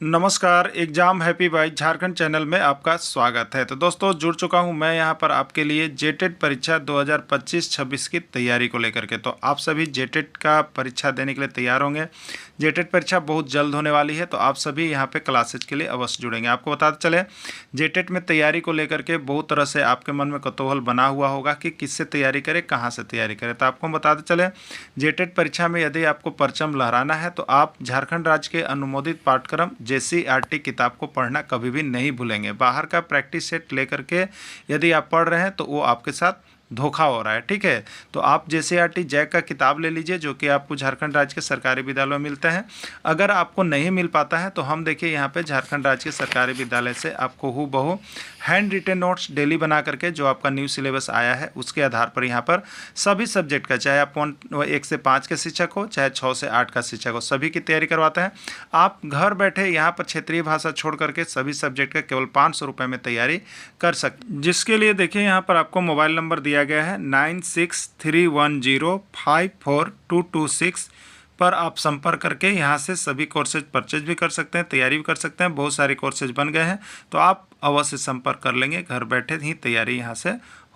नमस्कार, exam happy by Jharkhand channel में आपका स्वागत है। तो दोस्तों जुड़ चुका हूं मैं यहां पर आपके लिए जेटेट परीक्षा 2025-26 की तैयारी को लेकर के। तो आप सभी जेटेट का परीक्षा देने के लिए तैयार होंगे। जेटेट परीक्षा बहुत जल्द होने वाली है, तो आप सभी यहां पे क्लासेज के लिए अवश्य जुड़ेंगे। आपको बताते चले, जेटेट में तैयारी को लेकर के बहुत तरह से आपके मन में कौतूहल बना हुआ होगा कि किससे तैयारी करें, कहाँ से तैयारी करें। तो आपको बताते चले, जेटेट परीक्षा में यदि आपको परचम लहराना है तो आप झारखंड राज्य के अनुमोदित पाठ्यक्रम JCERT किताब को पढ़ना कभी भी नहीं भूलेंगे। बाहर का प्रैक्टिस सेट लेकर के यदि आप पढ़ रहे हैं तो वो आपके साथ धोखा हो रहा है, ठीक है। तो आप JCERT जैक का किताब ले लीजिए, जो कि आपको झारखंड राज्य के सरकारी विद्यालयों में मिलते हैं। अगर आपको नहीं मिल पाता है तो हम देखिए यहाँ पे झारखंड राज्य के सरकारी विद्यालय से आपको हूबहू हैंड रिटेन नोट्स डेली बना करके, जो आपका न्यू सिलेबस आया है उसके आधार पर यहाँ पर सभी सब्जेक्ट का, चाहे आप 1 से 5 के शिक्षक हो, चाहे 6 से 8 का शिक्षक हो, सभी की तैयारी करवाते हैं। आप घर बैठे यहाँ पर क्षेत्रीय भाषा छोड़ करके सभी सब्जेक्ट का केवल 500 रुपये में तैयारी कर सकते, जिसके लिए देखिए यहाँ पर आपको मोबाइल नंबर दिया गया है 9631054226 पर आप संपर्क करके यहाँ से सभी कोर्सेज परचेज भी कर सकते हैं, तैयारी भी कर सकते हैं। बहुत सारे कोर्सेज बन गए हैं, तो आप अवश्य संपर्क कर लेंगे, घर बैठे ही तैयारी यहाँ से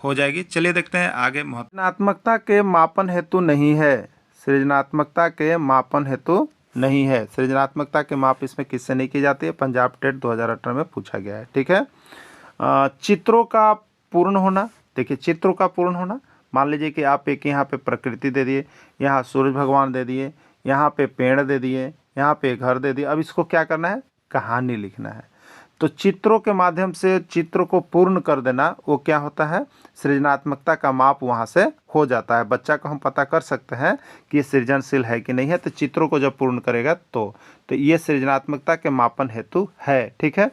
हो जाएगी। चलिए देखते हैं आगे। सृजनात्मकता के मापन हेतु नहीं है। सृजनात्मकता के मापन हेतु नहीं है। सृजनात्मकता के माप इसमें किससे नहीं की जाती है? पंजाब टेट 2018 में पूछा गया है, ठीक है। चित्रों का पूर्ण होना, देखिए चित्रों का पूर्ण होना, मान लीजिए कि आप एक यहाँ पे प्रकृति दे दिए, यहाँ सूरज भगवान दे दिए, यहाँ पे पेड़ दे दिए, यहाँ पे घर दे दिए। अब इसको क्या करना है? कहानी लिखना है। तो चित्रों के माध्यम से चित्र को पूर्ण कर देना, वो क्या होता है? सृजनात्मकता का माप वहाँ से हो जाता है। बच्चा को हम पता कर सकते हैं कि ये सृजनशील है कि नहीं है, तो चित्रों को जब पूर्ण करेगा तो ये सृजनात्मकता के मापन हेतु है, ठीक है।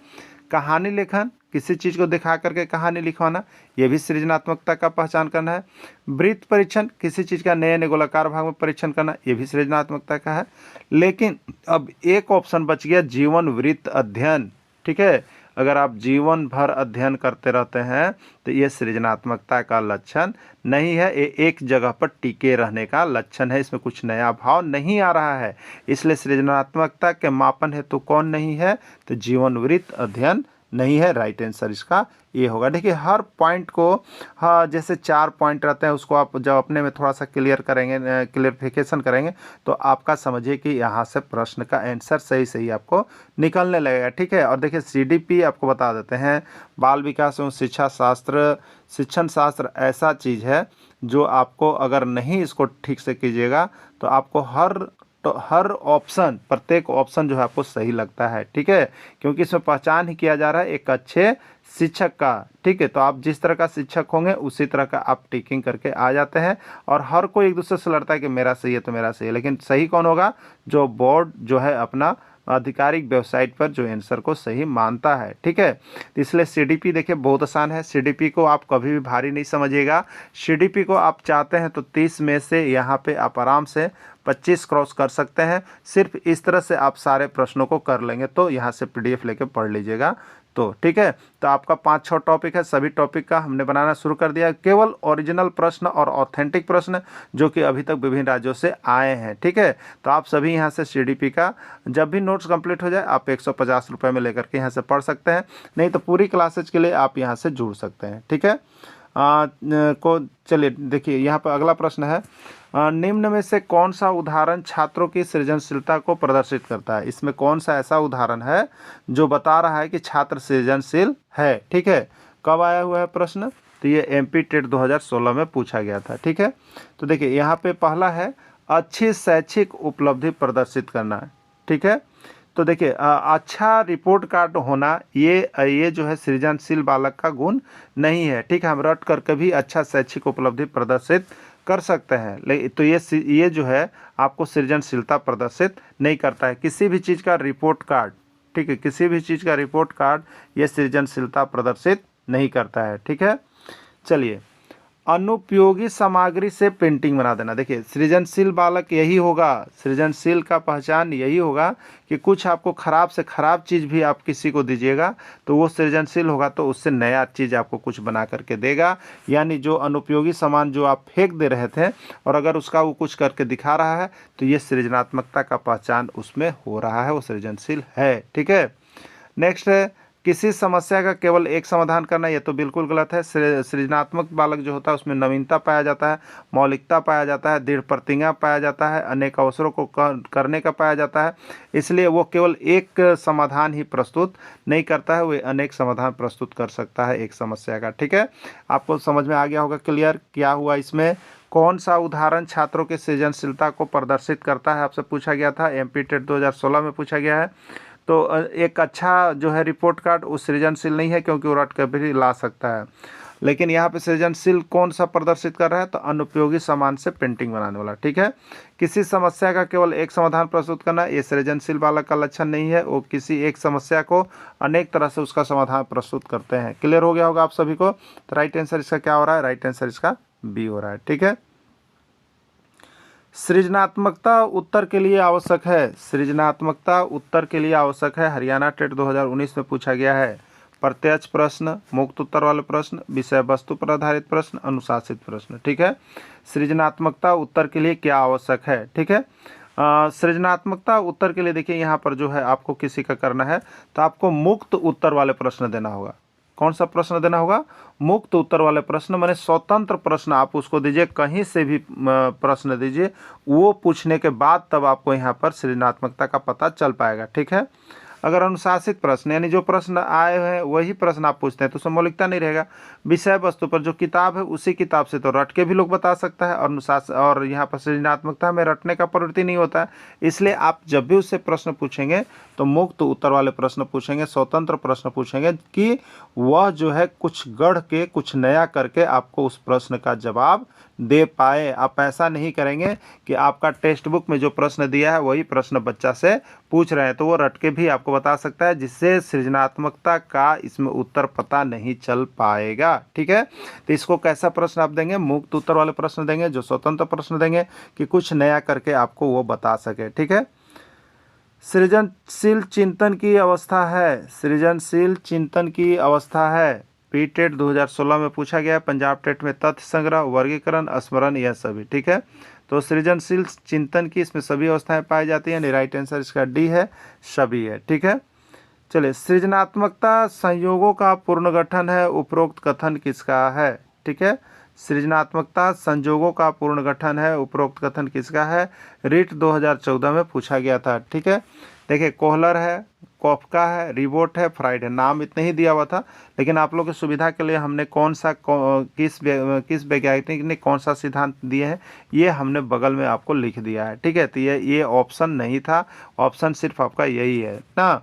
कहानी लेखन, किसी चीज़ को दिखा करके कहानी लिखवाना, ये भी सृजनात्मकता का पहचान करना है। वृत्त परीक्षण, किसी चीज़ का नए नए गोलाकार भाग में परीक्षण करना, ये भी सृजनात्मकता का है। लेकिन अब एक ऑप्शन बच गया, जीवन वृत्त अध्ययन, ठीक है। अगर आप जीवन भर अध्ययन करते रहते हैं तो ये सृजनात्मकता का लक्षण नहीं है, ये एक जगह पर टिके रहने का लक्षण है। इसमें कुछ नया भाव नहीं आ रहा है, इसलिए सृजनात्मकता के मापन हेतु कौन नहीं है? तो जीवन वृत्त अध्ययन नहीं है। राइट आंसर इसका ये होगा। देखिए हर पॉइंट को, हाँ, जैसे 4 पॉइंट रहते हैं, उसको आप जब अपने में थोड़ा सा क्लियर करेंगे, क्लियरिफिकेशन करेंगे, तो आपका समझिए कि यहाँ से प्रश्न का आंसर सही सही आपको निकलने लगेगा, ठीक है। और देखिए CDP आपको बता देते हैं, बाल विकास एवं शिक्षा शास्त्र, शिक्षण शास्त्र ऐसा चीज़ है जो आपको अगर नहीं इसको ठीक से कीजिएगा तो आपको हर ऑप्शन, प्रत्येक ऑप्शन जो है आपको सही लगता है, ठीक है। क्योंकि इसमें पहचान ही किया जा रहा है एक अच्छे शिक्षक का, ठीक है। तो आप जिस तरह का शिक्षक होंगे उसी तरह का आप टिकिंग करके आ जाते हैं। और हर कोई एक दूसरे से लड़ता है कि मेरा सही है तो मेरा सही है, लेकिन सही कौन होगा? जो बोर्ड जो है अपना आधिकारिक वेबसाइट पर जो आंसर को सही मानता है, ठीक है। तो इसलिए CDP देखिए बहुत आसान है। CDP को आप कभी भी भारी नहीं समझिएगा। CDP को आप चाहते हैं तो 30 में से यहाँ पे आप आराम से 25 क्रॉस कर सकते हैं। सिर्फ इस तरह से आप सारे प्रश्नों को कर लेंगे, तो यहाँ से PDF लेके पढ़ लीजिएगा, तो ठीक है। तो आपका 5-6 टॉपिक है, सभी टॉपिक का हमने बनाना शुरू कर दिया। केवल ओरिजिनल प्रश्न और ऑथेंटिक प्रश्न जो कि अभी तक विभिन्न राज्यों से आए हैं, ठीक है। तो आप सभी यहाँ से CDP का जब भी नोट्स कंप्लीट हो जाए आप 150 रुपये में लेकर के यहाँ से पढ़ सकते हैं, नहीं तो पूरी क्लासेज के लिए आप यहाँ से जुड़ सकते हैं, ठीक है। चलिए देखिए यहाँ पर अगला प्रश्न है, निम्न में से कौन सा उदाहरण छात्रों की सृजनशीलता को प्रदर्शित करता है? इसमें कौन सा ऐसा उदाहरण है जो बता रहा है कि छात्र सृजनशील है, ठीक है। कब आया हुआ है प्रश्न? तो ये MP टेट 2016 में पूछा गया था, ठीक है। तो देखिए यहाँ पे पहला है अच्छी शैक्षिक उपलब्धि प्रदर्शित करना, ठीक है। तो देखिए अच्छा रिपोर्ट कार्ड होना, ये जो है सृजनशील बालक का गुण नहीं है, ठीक है। हम रट करके भी अच्छा शैक्षिक उपलब्धि प्रदर्शित कर सकते हैं, लेकिन तो ये जो है आपको सृजनशीलता प्रदर्शित नहीं करता है। किसी भी चीज़ का रिपोर्ट कार्ड, ठीक है, किसी भी चीज़ का रिपोर्ट कार्ड ये सृजनशीलता प्रदर्शित नहीं करता है, ठीक है। चलिए अनुपयोगी सामग्री से पेंटिंग बना देना। देखिए सृजनशील बालक यही होगा, सृजनशील का पहचान यही होगा कि कुछ आपको खराब से खराब चीज़ भी आप किसी को दीजिएगा तो वो सृजनशील होगा, तो उससे नया चीज़ आपको कुछ बना करके देगा। यानी जो अनुपयोगी सामान जो आप फेंक दे रहे थे और अगर उसका वो कुछ करके दिखा रहा है तो ये सृजनात्मकता का पहचान उसमें हो रहा है, वो सृजनशील है। ठीक है। नेक्स्ट है किसी समस्या का केवल एक समाधान करना, ये तो बिल्कुल गलत है। सृजनात्मक बालक जो होता है उसमें नवीनता पाया जाता है, मौलिकता पाया जाता है, दृढ़ प्रतिज्ञा पाया जाता है, अनेक अवसरों को करने का पाया जाता है। इसलिए वो केवल एक समाधान ही प्रस्तुत नहीं करता है, वो अनेक समाधान प्रस्तुत कर सकता है एक समस्या का। ठीक है, आपको समझ में आ गया होगा क्लियर क्या हुआ इसमें। कौन सा उदाहरण छात्रों की सृजनशीलता को प्रदर्शित करता है, आपसे पूछा गया था, एमपी टेट 2016 में पूछा गया है। तो एक अच्छा जो है रिपोर्ट कार्ड वो सृजनशील नहीं है क्योंकि वो रट कर भी ला सकता है, लेकिन यहाँ पे सृजनशील कौन सा प्रदर्शित कर रहा है, तो अनुपयोगी सामान से पेंटिंग बनाने वाला। ठीक है। किसी समस्या का केवल एक समाधान प्रस्तुत करना, ये सृजनशील बालक का लक्षण नहीं है, वो किसी एक समस्या को अनेक तरह से उसका समाधान प्रस्तुत करते हैं। क्लियर हो गया होगा आप सभी को। तो राइट आंसर इसका क्या हो रहा है, राइट आंसर इसका बी हो रहा है। ठीक है। सृजनात्मकता उत्तर के लिए आवश्यक है, सृजनात्मकता उत्तर के लिए आवश्यक है, हरियाणा टेट 2019 में पूछा गया है। प्रत्यक्ष प्रश्न, मुक्त उत्तर वाले प्रश्न, विषय वस्तु पर आधारित प्रश्न, अनुशासित प्रश्न। ठीक है। सृजनात्मकता उत्तर के लिए क्या आवश्यक है। ठीक है। सृजनात्मकता उत्तर के लिए देखिए यहाँ पर जो है आपको किसी का करना है तो आपको मुक्त उत्तर वाले प्रश्न देना होगा। कौन सा प्रश्न देना होगा, मुक्त उत्तर वाले प्रश्न, माने स्वतंत्र प्रश्न आप उसको दीजिए, कहीं से भी प्रश्न दीजिए, वो पूछने के बाद तब आपको यहाँ पर सृजनात्मकता का पता चल पाएगा। ठीक है। अगर अनुशासित प्रश्न यानी जो प्रश्न आए हैं वही प्रश्न आप पूछते हैं तो उसमें मौलिकता नहीं रहेगा। विषय वस्तु पर जो किताब है उसी किताब से तो रट के भी लोग बता सकता है, और अनुशासन और यहाँ पर सृजनात्मकता में रटने का प्रवृत्ति नहीं होता है। इसलिए आप जब भी उससे प्रश्न पूछेंगे तो मुक्त उत्तर वाले प्रश्न पूछेंगे, स्वतंत्र प्रश्न पूछेंगे कि वह जो है कुछ गढ़ के कुछ नया करके आपको उस प्रश्न का जवाब दे पाए। आप ऐसा नहीं करेंगे कि आपका टेक्स्ट बुक में जो प्रश्न दिया है वही प्रश्न बच्चा से पूछ रहे हैं तो वो रट के भी आपको बता सकता है, जिससे सृजनात्मकता का इसमें उत्तर पता नहीं चल पाएगा। ठीक है। तो इसको कैसा प्रश्न आप देंगे, मुक्त उत्तर वाले प्रश्न देंगे, जो स्वतंत्र प्रश्न देंगे कि कुछ नया करके आपको वो बता सके। ठीक है। सृजनशील चिंतन की अवस्था है, सृजनशील चिंतन की अवस्था है, पी टेट 2016 में पूछा गया, पंजाब टेट में तथ्य संग्रह, वर्गीकरण, स्मरण, यह सभी। ठीक है। तो सृजनशील चिंतन की इसमें सभी अवस्थाएं पाई जाती हैं, राइट आंसर इसका डी है, सभी है। ठीक है। चलिए, सृजनात्मकता संयोगों का पुनर्गठन है, उपरोक्त कथन किसका है। ठीक है। सृजनात्मकता संयोगों का पुनर्गठन है, उपरोक्त कथन किसका है, रीट 2014 में पूछा गया था। ठीक है। देखिए कोहलर है, कॉफका है, रिबोट है, फ्राइड है, नाम इतने ही दिया हुआ था, लेकिन आप लोगों की सुविधा के लिए हमने किस वैज्ञानिक ने कौन सा सिद्धांत दिए हैं ये हमने बगल में आपको लिख दिया है। ठीक है। तो ये ऑप्शन नहीं था, ऑप्शन सिर्फ आपका यही है ना।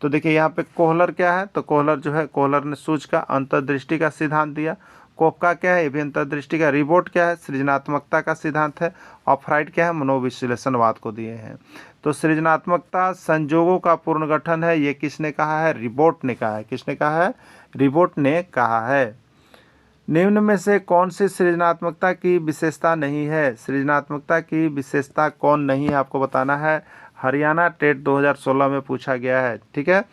तो देखिए यहाँ पे कोहलर क्या है, तो कोहलर जो है, कोहलर ने सूझ का अंतर्दृष्टि का सिद्धांत दिया। कोफका क्या है, ये भी अंतर्दृष्टि का। रिबोट क्या है, सृजनात्मकता का सिद्धांत है। और फ्राइड क्या है, मनोविश्लेषणवाद को दिए हैं। तो सृजनात्मकता संजोगों का पुनर्गठन है, ये किसने कहा है, रिबोट ने कहा है। किसने कहा है, रिबोट ने कहा है। निम्न में से कौन सी सृजनात्मकता की विशेषता नहीं है, सृजनात्मकता की विशेषता कौन नहीं है आपको बताना है, हरियाणा टेट 2016 में पूछा गया है। ठीक है।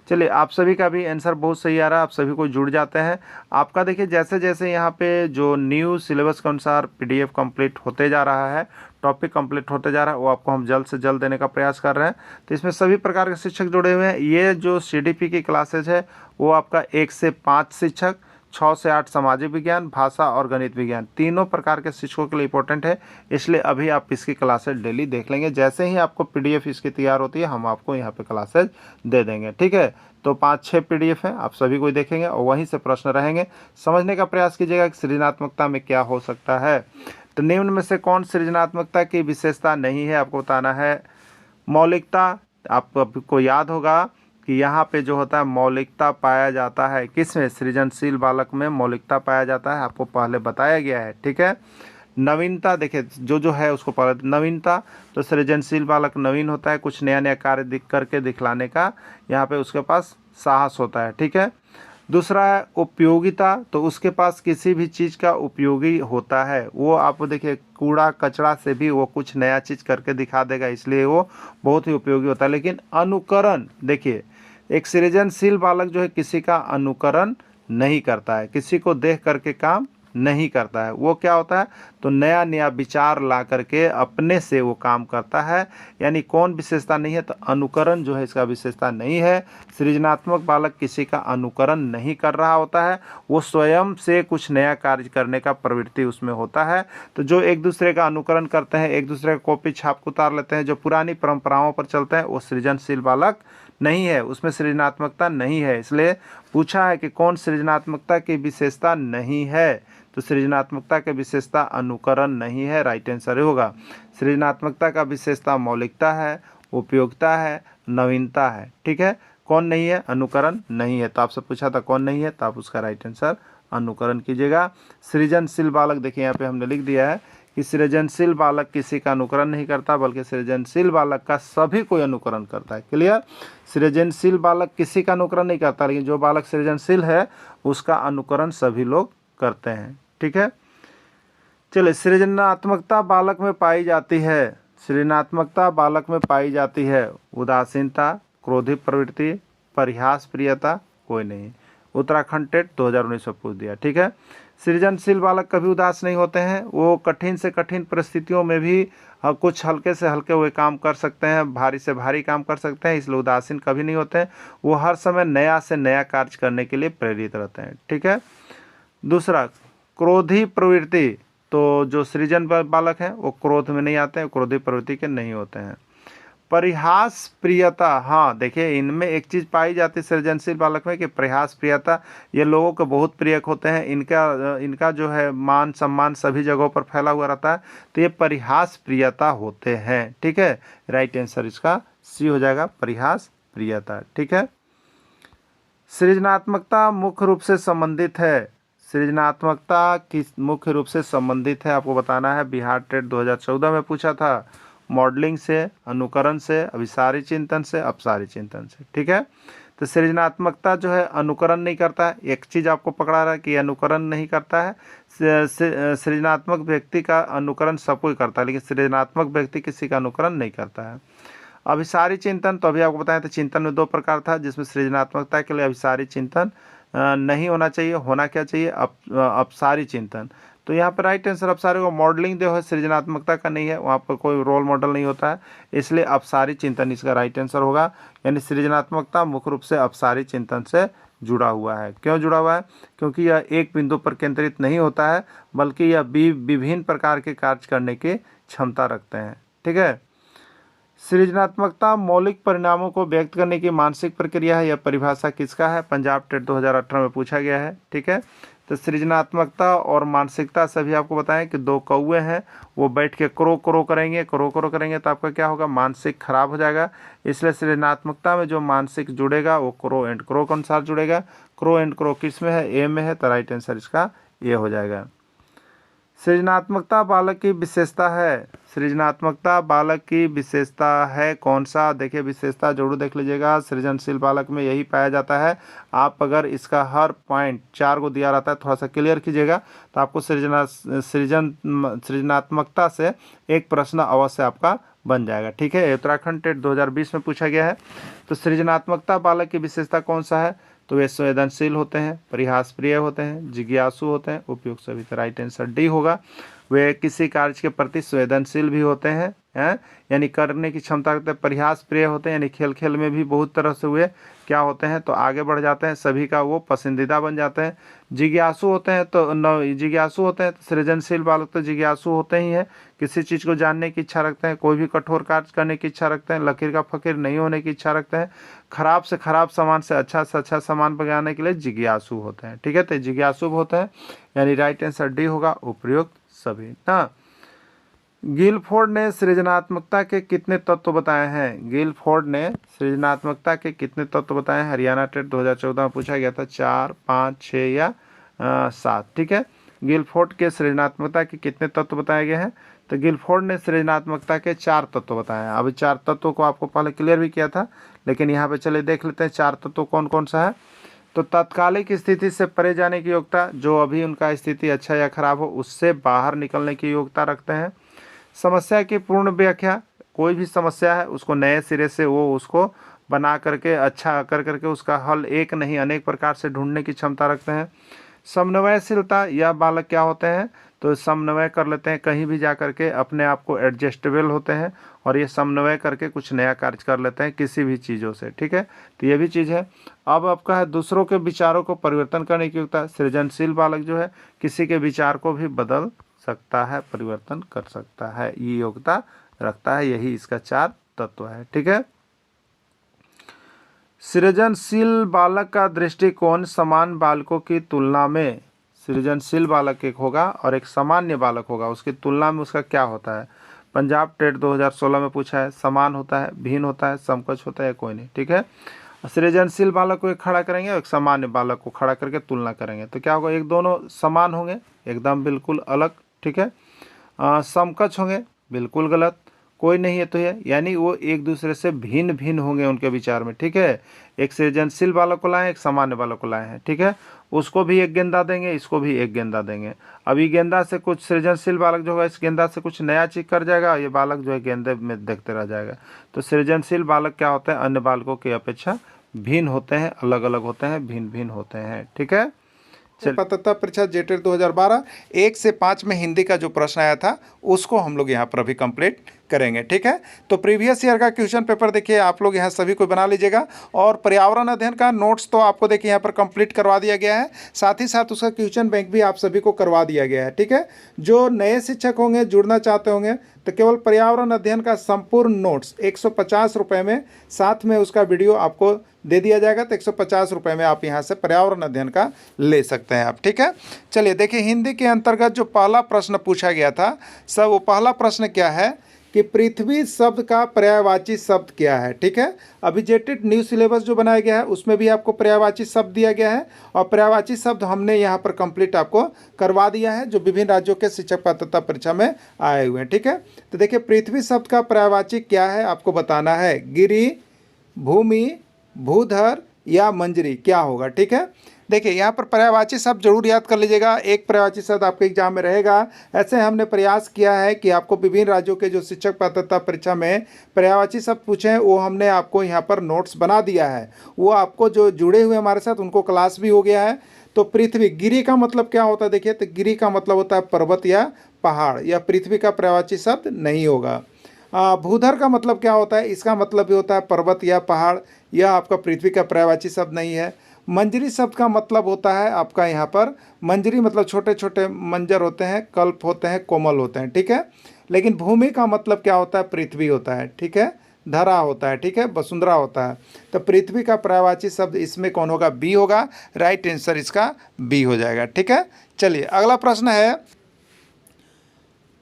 चलिए, आप सभी का भी आंसर बहुत सही आ रहा है, आप सभी को जुड़ जाते हैं। आपका देखिए जैसे जैसे यहाँ पे जो न्यू सिलेबस के अनुसार पीडीएफ कंप्लीट होते जा रहा है, टॉपिक कंप्लीट होते जा रहा है, वो आपको हम जल्द से जल्द देने का प्रयास कर रहे हैं। तो इसमें सभी प्रकार के शिक्षक जुड़े हुए हैं। ये जो सीडीपी की क्लासेज है वो आपका 1 से 5 शिक्षक, 6 से 8 सामाजिक विज्ञान, भाषा और गणित विज्ञान, तीनों प्रकार के शिक्षकों के लिए इंपॉर्टेंट है। इसलिए अभी आप इसकी क्लासेज डेली देख लेंगे, जैसे ही आपको पीडीएफ इसकी तैयार होती है हम आपको यहाँ पे क्लासेज दे देंगे। ठीक है। तो 5-6 पीडीएफ हैं, आप सभी को देखेंगे और वहीं से प्रश्न रहेंगे। समझने का प्रयास कीजिएगा कि सृजनात्मकता में क्या हो सकता है। तो निम्न में से कौन सृजनात्मकता की विशेषता नहीं है आपको बताना है। मौलिकता, आपको याद होगा कि यहाँ पे जो होता है मौलिकता पाया जाता है, किसमें, सृजनशील बालक में मौलिकता पाया जाता है, आपको पहले बताया गया है। ठीक है। नवीनता, देखिए जो है उसको पहले, नवीनता, तो सृजनशील बालक नवीन होता है, कुछ नया नया कार्य करके दिखलाने का यहाँ पे उसके पास साहस होता है। ठीक है। दूसरा है उपयोगिता, तो उसके पास किसी भी चीज़ का उपयोगी होता है, वो आप देखिए कूड़ा कचरा से भी वो कुछ नया चीज़ करके दिखा देगा, इसलिए वो बहुत ही उपयोगी होता है। लेकिन अनुकरण, देखिए एक सृजनशील बालक जो है किसी का अनुकरण नहीं करता है, किसी को देख करके काम नहीं करता है। वो क्या होता है, तो नया नया विचार ला करके अपने से वो काम करता है। यानी कौन विशेषता नहीं है, तो अनुकरण जो है इसका विशेषता नहीं है। सृजनात्मक बालक किसी का अनुकरण नहीं कर रहा होता है, वो स्वयं से कुछ नया कार्य करने का प्रवृत्ति उसमें होता है। तो जो एक दूसरे का अनुकरण करते हैं, एक दूसरे का कॉपी छाप को उतार लेते हैं, जो पुरानी परंपराओं पर चलते हैं, वो सृजनशील बालक नहीं है, उसमें सृजनात्मकता नहीं है। इसलिए पूछा है कि कौन सृजनात्मकता की विशेषता नहीं है, तो सृजनात्मकता की विशेषता अनुकरण नहीं है, राइट आंसर होगा। सृजनात्मकता का विशेषता मौलिकता है, उपयोगिता है, नवीनता है। ठीक है, कौन नहीं है, अनुकरण नहीं है। तो आपसे पूछा था कौन नहीं है, तो आप उसका राइट आंसर अनुकरण कीजिएगा। सृजनशील बालक, देखिए यहाँ पे हमने लिख दिया है कि सृजनशील बालक किसी का अनुकरण नहीं करता, बल्कि सृजनशील बालक का सभी कोई अनुकरण करता है। क्लियर, सृजनशील बालक किसी का अनुकरण नहीं करता, लेकिन जो बालक सृजनशील है उसका अनुकरण सभी लोग करते हैं। ठीक है, चलिए, सृजनात्मकता बालक में पाई जाती है, सृजनात्मकता बालक में पाई जाती है उदासीनता, क्रोधी प्रवृत्ति, परिहास प्रियता, कोई नहीं। उत्तराखंड टेट 2019 में पूछ दिया। ठीक है, सृजनशील बालक कभी उदास नहीं होते हैं, वो कठिन से कठिन परिस्थितियों में भी कुछ हल्के से हल्के हुए काम कर सकते हैं, भारी से भारी काम कर सकते हैं, इसलिए उदासीन कभी नहीं होते हैं। वो हर समय नया से नया कार्य करने के लिए प्रेरित रहते हैं। ठीक है, दूसरा क्रोधी प्रवृत्ति, तो जो सृजन बालक हैं वो क्रोध में नहीं आते हैं, क्रोधी प्रवृत्ति के नहीं होते हैं। परिहास प्रियता, हाँ देखिए इनमें एक चीज़ पाई जाती है सृजनशील बालक में कि परिहास प्रियता, ये लोगों को बहुत प्रिय होते हैं, इनका जो है मान सम्मान सभी जगहों पर फैला हुआ रहता है, तो ये परिहास प्रियता होते हैं। ठीक है, राइट आंसर इसका सी हो जाएगा, परिहास प्रियता। ठीक है, सृजनात्मकता मुख्य रूप से संबंधित है, सृजनात्मकता किस मुख्य रूप से संबंधित है आपको बताना है। बिहार टेट 2014 में पूछा था, मॉडलिंग से, अनुकरण से, अभिसारी चिंतन से, अपसारी चिंतन से। ठीक है, तो सृजनात्मकता जो है अनुकरण नहीं करता है, एक चीज़ आपको पकड़ा रहा है कि अनुकरण नहीं करता है। सृजनात्मक व्यक्ति का अनुकरण सब कोई करता है, लेकिन सृजनात्मक व्यक्ति किसी का अनुकरण नहीं करता है। अभिसारी चिंतन, तो अभी आपको बताया था चिंतन में दो प्रकार था, जिसमें सृजनात्मकता के लिए अभिसारी चिंतन नहीं होना चाहिए, होना क्या चाहिए, अपसारी चिंतन। तो यहाँ पर राइट आंसर अपसारी को, मॉडलिंग जो है सृजनात्मकता का नहीं है, वहाँ पर कोई रोल मॉडल नहीं होता है, इसलिए अपसारी चिंतन इसका राइट आंसर होगा। यानी सृजनात्मकता मुख्य रूप से अपसारी चिंतन से जुड़ा हुआ है। क्यों जुड़ा हुआ है, क्योंकि यह एक बिंदु पर केंद्रित नहीं होता है, बल्कि यह विभिन्न प्रकार के कार्य करने की क्षमता रखते हैं। ठीक है, सृजनात्मकता मौलिक परिणामों को व्यक्त करने की मानसिक प्रक्रिया है, यह परिभाषा किसका है, पंजाब टेट 2018 में पूछा गया है। ठीक है, तो सृजनात्मकता और मानसिकता सभी आपको बताएं कि दो कौवे हैं, वो बैठ के क्रो क्रो करेंगे, क्रो क्रो करेंगे, तो आपका क्या होगा, मानसिक खराब हो जाएगा। इसलिए सृजनात्मकता में जो मानसिक जुड़ेगा वो क्रो एंड क्रो के अनुसार जुड़ेगा। क्रो एंड क्रो किस में है, ए में है, तो राइट आंसर इसका ए हो जाएगा। सृजनात्मकता बालक की विशेषता है, सृजनात्मकता बालक की विशेषता है कौन सा, देखिए विशेषता जरूर देख लीजिएगा, सृजनशील बालक में यही पाया जाता है। आप अगर इसका हर पॉइंट 4 को दिया रहता है, थोड़ा सा क्लियर कीजिएगा, तो आपको सृजनात्मकता से एक प्रश्न अवश्य आपका बन जाएगा। ठीक है, उत्तराखंड टेट 2020 में पूछा गया है। तो सृजनात्मकता बालक की विशेषता कौन सा है, तो वे संवेदनशील होते हैं, परिहास प्रिय होते हैं, जिज्ञासु होते हैं, उपयुक्त सभी। तो राइट आंसर डी होगा, वे किसी कार्य के प्रति संवेदनशील भी होते हैं, यानी करने की क्षमता रखते हैं, परिहास प्रिय होते हैं, यानी खेल खेल में भी बहुत तरह से हुए क्या होते हैं, तो आगे बढ़ जाते हैं, सभी का वो पसंदीदा बन जाते हैं। जिज्ञासु होते हैं, तो जिज्ञासु होते हैं, तो सृजनशील बालक तो जिज्ञासु होते ही हैं, किसी चीज़ को जानने की इच्छा रखते हैं, कोई भी कठोर कार्य करने की इच्छा रखते हैं, लकीर का फकीर नहीं होने की इच्छा रखते हैं, खराब से खराब सामान से अच्छा सामान बनाने के लिए जिज्ञासु होते हैं। ठीक है, तो जिज्ञासु होते हैं, यानी राइट आंसर डी होगा, उपयुक्त सभी ना। गिलफोर्ड ने सृजनात्मकता के कितने तत्व बताए हैं, गिलफोर्ड ने सृजनात्मकता के कितने तत्व बताए हैं, हरियाणा टेट 2014 में पूछा गया था, 4, 5, 6 या 7। ठीक है, गिलफोर्ड के सृजनात्मकता के कितने तत्व बताए गए हैं, तो गिलफोर्ड ने सृजनात्मकता के 4 तत्व बताए हैं। अभी 4 तत्वों को आपको पहले क्लियर भी किया था, लेकिन यहाँ पे चले देख लेते हैं 4 तत्व कौन कौन सा है। तो तात्कालिक स्थिति से परे जाने की योग्यता, जो अभी उनका स्थिति अच्छा या खराब हो उससे बाहर निकलने की योग्यता रखते हैं। समस्या की पूर्ण व्याख्या, कोई भी समस्या है उसको नए सिरे से वो उसको बना करके अच्छा कर करके उसका हल एक नहीं अनेक प्रकार से ढूंढने की क्षमता रखते हैं। समन्वयशीलता, यह बालक क्या होते हैं, तो समन्वय कर लेते हैं, कहीं भी जा करके अपने आप को एडजस्टेबल होते हैं और ये समन्वय करके कुछ नया कार्य कर लेते हैं किसी भी चीज़ों से, ठीक है। तो ये भी चीज़ है। अब आपका है दूसरों के विचारों को परिवर्तन करने की योग्यता। सृजनशील बालक जो है किसी के विचार को भी बदल सकता है, परिवर्तन कर सकता है, ये योग्यता रखता है। यही इसका 4 तत्व है, ठीक है। सृजनशील बालक का दृष्टिकोण समान बालकों की तुलना में, सृजनशील बालक एक होगा और एक सामान्य बालक होगा, उसकी तुलना में उसका क्या होता है। पंजाब टेट 2016 में पूछा है, समान होता है, भिन्न होता है, समकक्ष होता है, कोई नहीं, ठीक है। सृजनशील बालक को एक खड़ा करेंगे और एक सामान्य बालक को खड़ा करके तुलना करेंगे तो क्या होगा, एक दोनों समान होंगे, एकदम बिल्कुल अलग, ठीक है। समकक्ष होंगे, बिल्कुल गलत, कोई नहीं है तो ये, यानी वो एक दूसरे से भिन्न भिन्न होंगे उनके विचार में, ठीक है। एक सृजनशील बालक को लाए, एक सामान्य बालक को लाए हैं, ठीक है। उसको भी एक गेंदा देंगे, इसको भी एक गेंदा देंगे। अभी गेंदा से कुछ सृजनशील बालक जो होगा इस गेंदा से कुछ नया चीज कर जाएगा, ये बालक जो है गेंदे में देखते रह जाएगा। तो सृजनशील बालक क्या होते हैं, अन्य बालकों की अपेक्षा भिन्न होते हैं, अलग अलग होते हैं, भिन्न भिन्न होते हैं, ठीक है। पात्रता परीक्षा जेटेट 2012 1 से 5 में हिंदी का जो प्रश्न आया था उसको हम लोग यहाँ पर अभी कंप्लीट करेंगे, ठीक है। तो प्रीवियस ईयर का क्वेश्चन पेपर देखिए आप लोग यहाँ सभी को बना लीजिएगा और पर्यावरण अध्ययन का नोट्स तो आपको देखिए यहाँ पर कंप्लीट करवा दिया गया है, साथ ही साथ उसका क्वेश्चन बैंक भी आप सभी को करवा दिया गया है, ठीक है। जो नए शिक्षक होंगे, जुड़ना चाहते होंगे तो केवल पर्यावरण अध्ययन का संपूर्ण नोट्स 150 रुपये में, साथ में उसका वीडियो आपको दे दिया जाएगा। तो 150 रुपये में आप यहाँ से पर्यावरण अध्ययन का ले सकते हैं आप, ठीक है। चलिए देखिए हिंदी के अंतर्गत जो पहला प्रश्न पूछा गया था सब, वो पहला प्रश्न क्या है कि पृथ्वी शब्द का पर्यायवाची शब्द क्या है, ठीक है। अभी जेटेट न्यू सिलेबस जो बनाया गया है उसमें भी आपको पर्यायवाची शब्द दिया गया है और पर्यायवाची शब्द हमने यहाँ पर कंप्लीट आपको करवा दिया है जो विभिन्न राज्यों के शिक्षक पात्रता परीक्षा में आए हुए हैं, ठीक है। तो देखिए पृथ्वी शब्द का पर्यायवाची क्या है आपको बताना है, गिरि, भूमि, भूधर या मंजरी क्या होगा, ठीक है। देखिए यहाँ पर पर्यायवाची शब्द जरूर याद कर लीजिएगा, एक पर्यायवाची शब्द आपके एग्जाम में रहेगा। ऐसे हमने प्रयास किया है कि आपको विभिन्न राज्यों के जो शिक्षक पात्रता परीक्षा में पर्यायवाची शब्द पूछे हैं वो हमने आपको यहाँ पर नोट्स बना दिया है, वो आपको जो जुड़े हुए हमारे साथ उनको क्लास भी हो गया है। तो पृथ्वी, गिरि का मतलब क्या होता है, देखिए तो गिरि का मतलब होता है पर्वत या पहाड़, या पृथ्वी का पर्यायवाची शब्द नहीं होगा। भूधर का मतलब क्या होता है, इसका मतलब भी होता है पर्वत या पहाड़, यह आपका पृथ्वी का पर्यायवाची शब्द नहीं है। मंजरी शब्द का मतलब होता है आपका यहाँ पर, मंजरी मतलब छोटे छोटे मंजर होते हैं, कल्प होते हैं, कोमल होते हैं, ठीक है। लेकिन भूमि का मतलब क्या होता है, पृथ्वी होता है, ठीक है, धरा होता है, ठीक है, वसुंधरा होता है। तो पृथ्वी का पर्यायवाची शब्द इसमें कौन होगा, बी होगा, राइट आंसर इसका बी हो जाएगा, ठीक है। चलिए अगला प्रश्न है,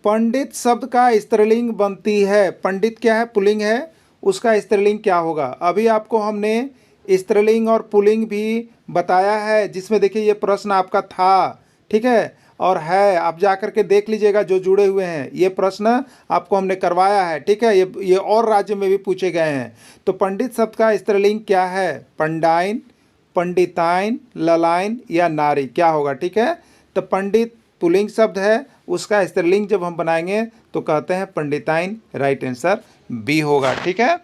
पंडित शब्द का स्त्रीलिंग बनती है, पंडित क्या है, पुल्लिंग है, उसका स्त्रीलिंग क्या होगा। अभी आपको हमने स्त्रीलिंग और पुल्लिंग भी बताया है जिसमें देखिए ये प्रश्न आपका था, ठीक है, और है आप जा कर के देख लीजिएगा जो जुड़े हुए हैं, ये प्रश्न आपको हमने करवाया है, ठीक है। ये और राज्य में भी पूछे गए हैं। तो पंडित शब्द का स्त्रीलिंग क्या है, पंडाइन, पंडिताइन, ललाइन या नारी क्या होगा, ठीक है। तो पंडित पुल्लिंग शब्द है, उसका स्त्रीलिंग जब हम बनाएंगे तो कहते हैं पंडिताइन, राइट आंसर बी होगा, ठीक है।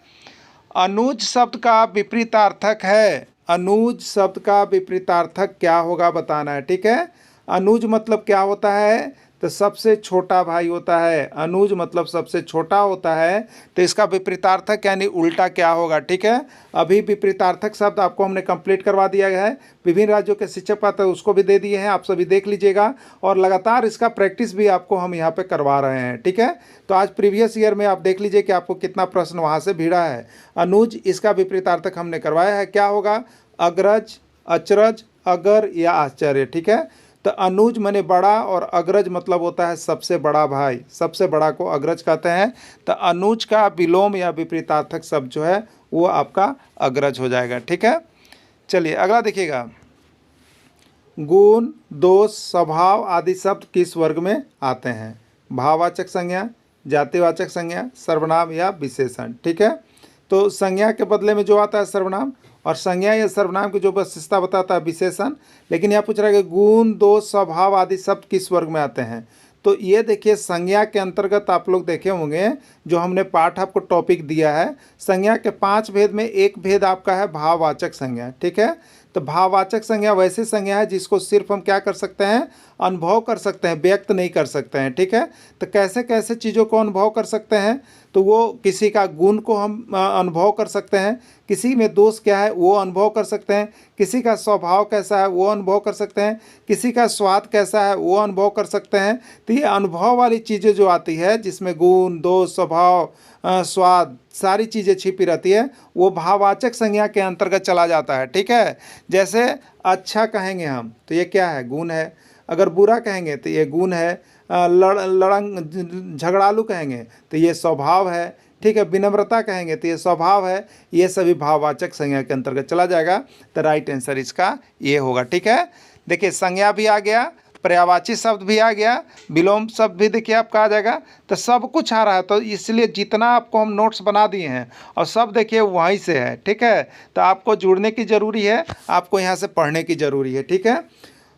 अनुज शब्द का विपरीतार्थक है, अनुज शब्द का विपरीतार्थक क्या होगा बताना है, ठीक है। अनुज मतलब क्या होता है, तो सबसे छोटा भाई होता है, अनुज मतलब सबसे छोटा होता है, तो इसका विपरीतार्थक यानी उल्टा क्या होगा, ठीक है। अभी विपरीतार्थक शब्द आपको हमने कंप्लीट करवा दिया है, विभिन्न राज्यों के शिक्षक पात्र उसको भी दे दिए हैं, आप सभी देख लीजिएगा और लगातार इसका प्रैक्टिस भी आपको हम यहाँ पे करवा रहे हैं, ठीक है। तो आज प्रीवियस ईयर में आप देख लीजिए कि आपको कितना प्रश्न वहाँ से भिड़ा है। अनुज इसका विपरीतार्थक हमने करवाया है, क्या होगा, अग्रज, अचरज, अगर या आश्चर्य, ठीक है। तो अनुज माने बड़ा और अग्रज मतलब होता है सबसे बड़ा भाई, सबसे बड़ा को अग्रज कहते हैं। तो अनुज का विलोम या विपरीतार्थक शब्द जो है वो आपका अग्रज हो जाएगा, ठीक है। चलिए अगला देखिएगा, गुण, दोष, स्वभाव आदि शब्द किस वर्ग में आते हैं, भाववाचक संज्ञा, जातिवाचक संज्ञा, सर्वनाम या विशेषण, ठीक है। तो संज्ञा के बदले में जो आता है सर्वनाम और संज्ञा या सर्वनाम की जो विशेषता बताता है विशेषण। लेकिन यहाँ पूछ रहा है कि गुण, दोष, स्वभाव आदि शब्द किस वर्ग में आते हैं। तो ये देखिए संज्ञा के अंतर्गत आप लोग देखे होंगे जो हमने पाठ आपको टॉपिक दिया है, संज्ञा के 5 भेद में एक भेद आपका है भाववाचक संज्ञा। ठीक है, तो भाववाचक संज्ञा वैसी संज्ञा है जिसको सिर्फ हम क्या कर सकते हैं, अनुभव कर सकते हैं, व्यक्त नहीं कर सकते हैं। ठीक है, तो कैसे कैसे चीज़ों को अनुभव कर सकते हैं, तो वो किसी का गुण को हम अनुभव कर सकते हैं, किसी में दोष क्या है वो अनुभव कर सकते हैं, किसी का स्वभाव कैसा है वो अनुभव कर सकते हैं, किसी का स्वाद कैसा है वो अनुभव कर सकते हैं। तो ये अनुभव वाली चीज़ें जो आती है जिसमें गुण, दोष, स्वभाव, स्वाद सारी चीज़ें छिपी रहती है, वो भाववाचक संज्ञा के अंतर्गत चला जाता है। ठीक है, जैसे अच्छा कहेंगे हम तो ये क्या है, गुण है। अगर बुरा कहेंगे तो ये गुण है। लड़ंग झगड़ालू कहेंगे तो ये स्वभाव है। ठीक है, विनम्रता कहेंगे तो ये स्वभाव है। ये सभी भाववाचक संज्ञा के अंतर्गत चला जाएगा। तो राइट आंसर इसका ये होगा। ठीक है, देखिए संज्ञा भी आ गया, पर्यायवाची शब्द भी आ गया, विलोम शब्द भी देखिए आपका आ जाएगा। तो सब कुछ आ रहा है, तो इसलिए जितना आपको हम नोट्स बना दिए हैं और सब देखिए वहीं से है। ठीक है, तो आपको जुड़ने की ज़रूरी है, आपको यहाँ से पढ़ने की ज़रूरी है। ठीक है,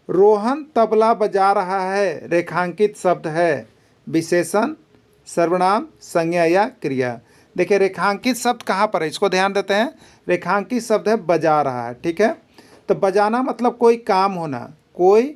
रोहन तबला बजा रहा है रेखांकित शब्द है, विशेषण, सर्वनाम, संज्ञा या क्रिया। देखिए रेखांकित शब्द कहाँ पर है, इसको ध्यान देते हैं। रेखांकित शब्द है बजा रहा है। ठीक है, तो बजाना मतलब कोई काम होना, कोई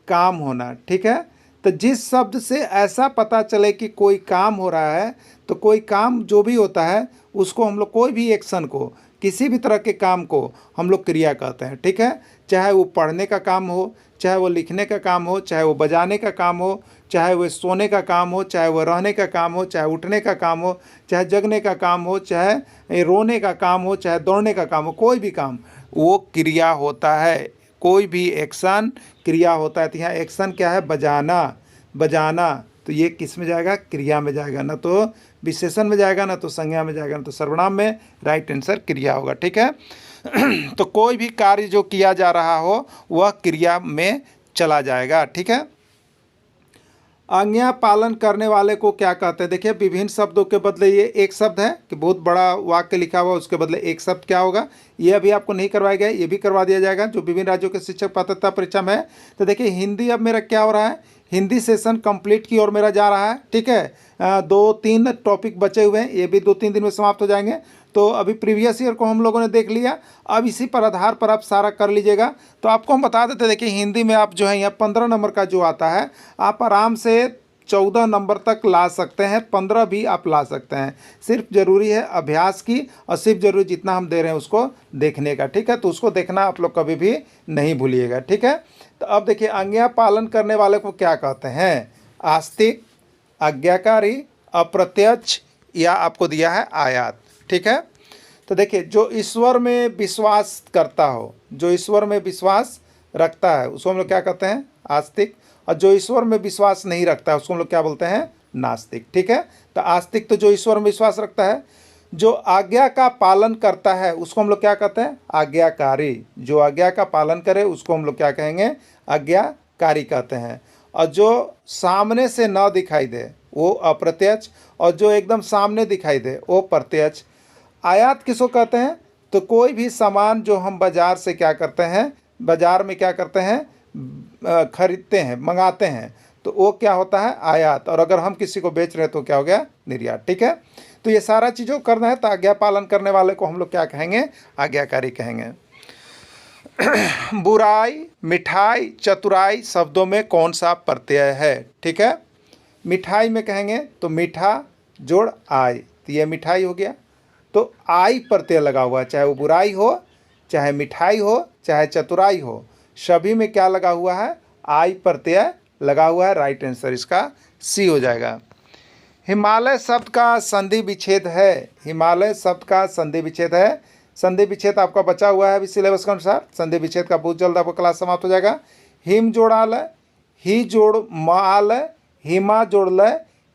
काम होना। ठीक है, तो जिस शब्द से ऐसा पता चले कि कोई काम हो रहा है, तो कोई काम जो भी होता है उसको हम लोग, कोई भी एक्शन को, किसी भी तरह के काम को हम लोग क्रिया कहते हैं। ठीक है, चाहे वो पढ़ने का काम हो, चाहे वो लिखने का काम हो, चाहे वो बजाने का काम हो, चाहे वो सोने का काम हो, चाहे वो रहने का काम हो, चाहे उठने का काम हो, चाहे जगने का काम हो, चाहे रोने का काम हो, चाहे दौड़ने का काम हो, कोई भी काम वो क्रिया होता है। कोई भी एक्शन क्रिया होता है। तो यहाँ एक्शन क्या है, बजाना। बजाना तो ये किस में जाएगा, क्रिया में जाएगा, ना तो विशेषण में जाएगा, ना तो संज्ञा में जाएगा, ना तो सर्वनाम में। राइट आंसर क्रिया होगा। ठीक है, तो कोई भी कार्य जो किया जा रहा हो वह क्रिया में चला जाएगा। ठीक है, आज्ञा पालन करने वाले को क्या कहते हैं। देखिए विभिन्न शब्दों के बदले ये एक शब्द है कि बहुत बड़ा वाक्य लिखा हुआ, उसके बदले एक शब्द क्या होगा, ये अभी आपको नहीं करवाया गया, ये भी करवा दिया जाएगा जो विभिन्न राज्यों के शिक्षक पात्रता परीक्षा में है। तो देखिए हिंदी अब मेरा क्या हो रहा है, हिंदी सेशन कंप्लीट की ओर मेरा जा रहा है। ठीक है, 2-3 टॉपिक बचे हुए हैं, ये भी 2-3 दिन में समाप्त हो जाएंगे। तो अभी प्रीवियस ईयर को हम लोगों ने देख लिया, अब इसी पर आधार पर आप सारा कर लीजिएगा। तो आपको हम बता देते, देखिए हिंदी में आप जो है यहाँ 15 नंबर का जो आता है, आप आराम से 14 नंबर तक ला सकते हैं, 15 भी आप ला सकते हैं। सिर्फ ज़रूरी है अभ्यास की, और सिर्फ ज़रूरी जितना हम दे रहे हैं उसको देखने का। ठीक है, तो उसको देखना आप लोग कभी भी नहीं भूलिएगा। ठीक है, तो अब देखिए आज्ञा पालन करने वाले को क्या कहते हैं, आस्तिक, आज्ञाकारी, अप्रत्यक्ष, या आपको दिया है आयात। ठीक है, तो देखिए जो ईश्वर में विश्वास करता हो, जो ईश्वर में विश्वास रखता है उसको हम लोग क्या कहते हैं, आस्तिक। और जो ईश्वर में विश्वास नहीं रखता है उसको हम लोग क्या बोलते हैं, नास्तिक। ठीक है, तो आस्तिक तो जो ईश्वर में विश्वास रखता है। जो आज्ञा का पालन करता है उसको हम लोग क्या कहते हैं, आज्ञाकारी। जो आज्ञा का पालन करे उसको हम लोग क्या कहेंगे, आज्ञाकारी कहते हैं। और जो सामने से न दिखाई दे वो अप्रत्यक्ष, और जो एकदम सामने दिखाई दे वो प्रत्यक्ष। आयात किसको कहते हैं, तो कोई भी सामान जो हम बाज़ार से क्या करते हैं, बाज़ार में क्या करते हैं, खरीदते हैं, मंगाते हैं, तो वो क्या होता है, आयात। और अगर हम किसी को बेच रहे हैं तो क्या हो गया, निर्यात। ठीक है, तो ये सारा चीज़ों को करना है, तो आज्ञा पालन करने वाले को हम लोग क्या कहेंगे, आज्ञाकारी कहेंगे। बुराई, मिठाई, चतुराई शब्दों में कौन सा प्रत्यय है। ठीक है, मिठाई में कहेंगे तो मीठा जोड़ आई, तो ये मिठाई हो गया। तो आई प्रत्यय लगा हुआ है, चाहे वो बुराई हो, चाहे मिठाई हो, चाहे चतुराई हो, सभी में क्या लगा हुआ है, आई प्रत्यय लगा हुआ है। राइट आंसर इसका सी हो जाएगा। हिमालय शब्द का संधि विच्छेद है, हिमालय शब्द का संधि विच्छेद है। संधि विच्छेद आपका बचा हुआ है अभी सिलेबस के अनुसार, संधि विच्छेद का बहुत जल्द आपका क्लास समाप्त हो जाएगा। हिम जोड़ाल, ही जोड़ माल, हिमा जोड़ ल,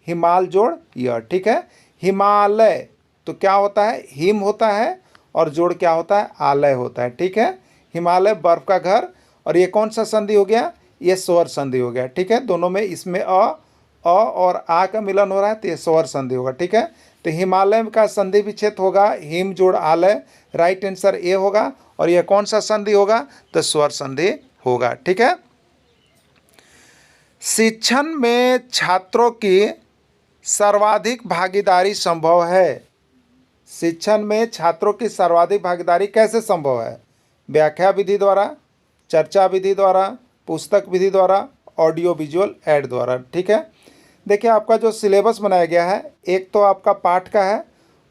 हिमाल जोड़ य। ठीक है, हिमालय तो क्या होता है, हिम होता है, और जोड़ क्या होता है, आलय होता है। ठीक है, हिमालय बर्फ का घर, और ये कौन सा संधि हो गया, ये स्वर संधि हो गया। ठीक है, दोनों में इसमें अ और आ का मिलन हो रहा है, तो ये स्वर संधि होगा। ठीक है, तो हिमालय का संधि विच्छेद होगा हिम जोड़ आलय, राइट आंसर ए होगा। और यह कौन सा संधि होगा? तो स्वर संधि होगा। ठीक है। शिक्षण में छात्रों की सर्वाधिक भागीदारी संभव है। शिक्षण में छात्रों की सर्वाधिक भागीदारी कैसे संभव है? व्याख्या विधि द्वारा, चर्चा विधि द्वारा, पुस्तक विधि द्वारा, ऑडियो विजुअल ऐड द्वारा। ठीक है। देखिए आपका जो सिलेबस बनाया गया है, एक तो आपका पाठ का है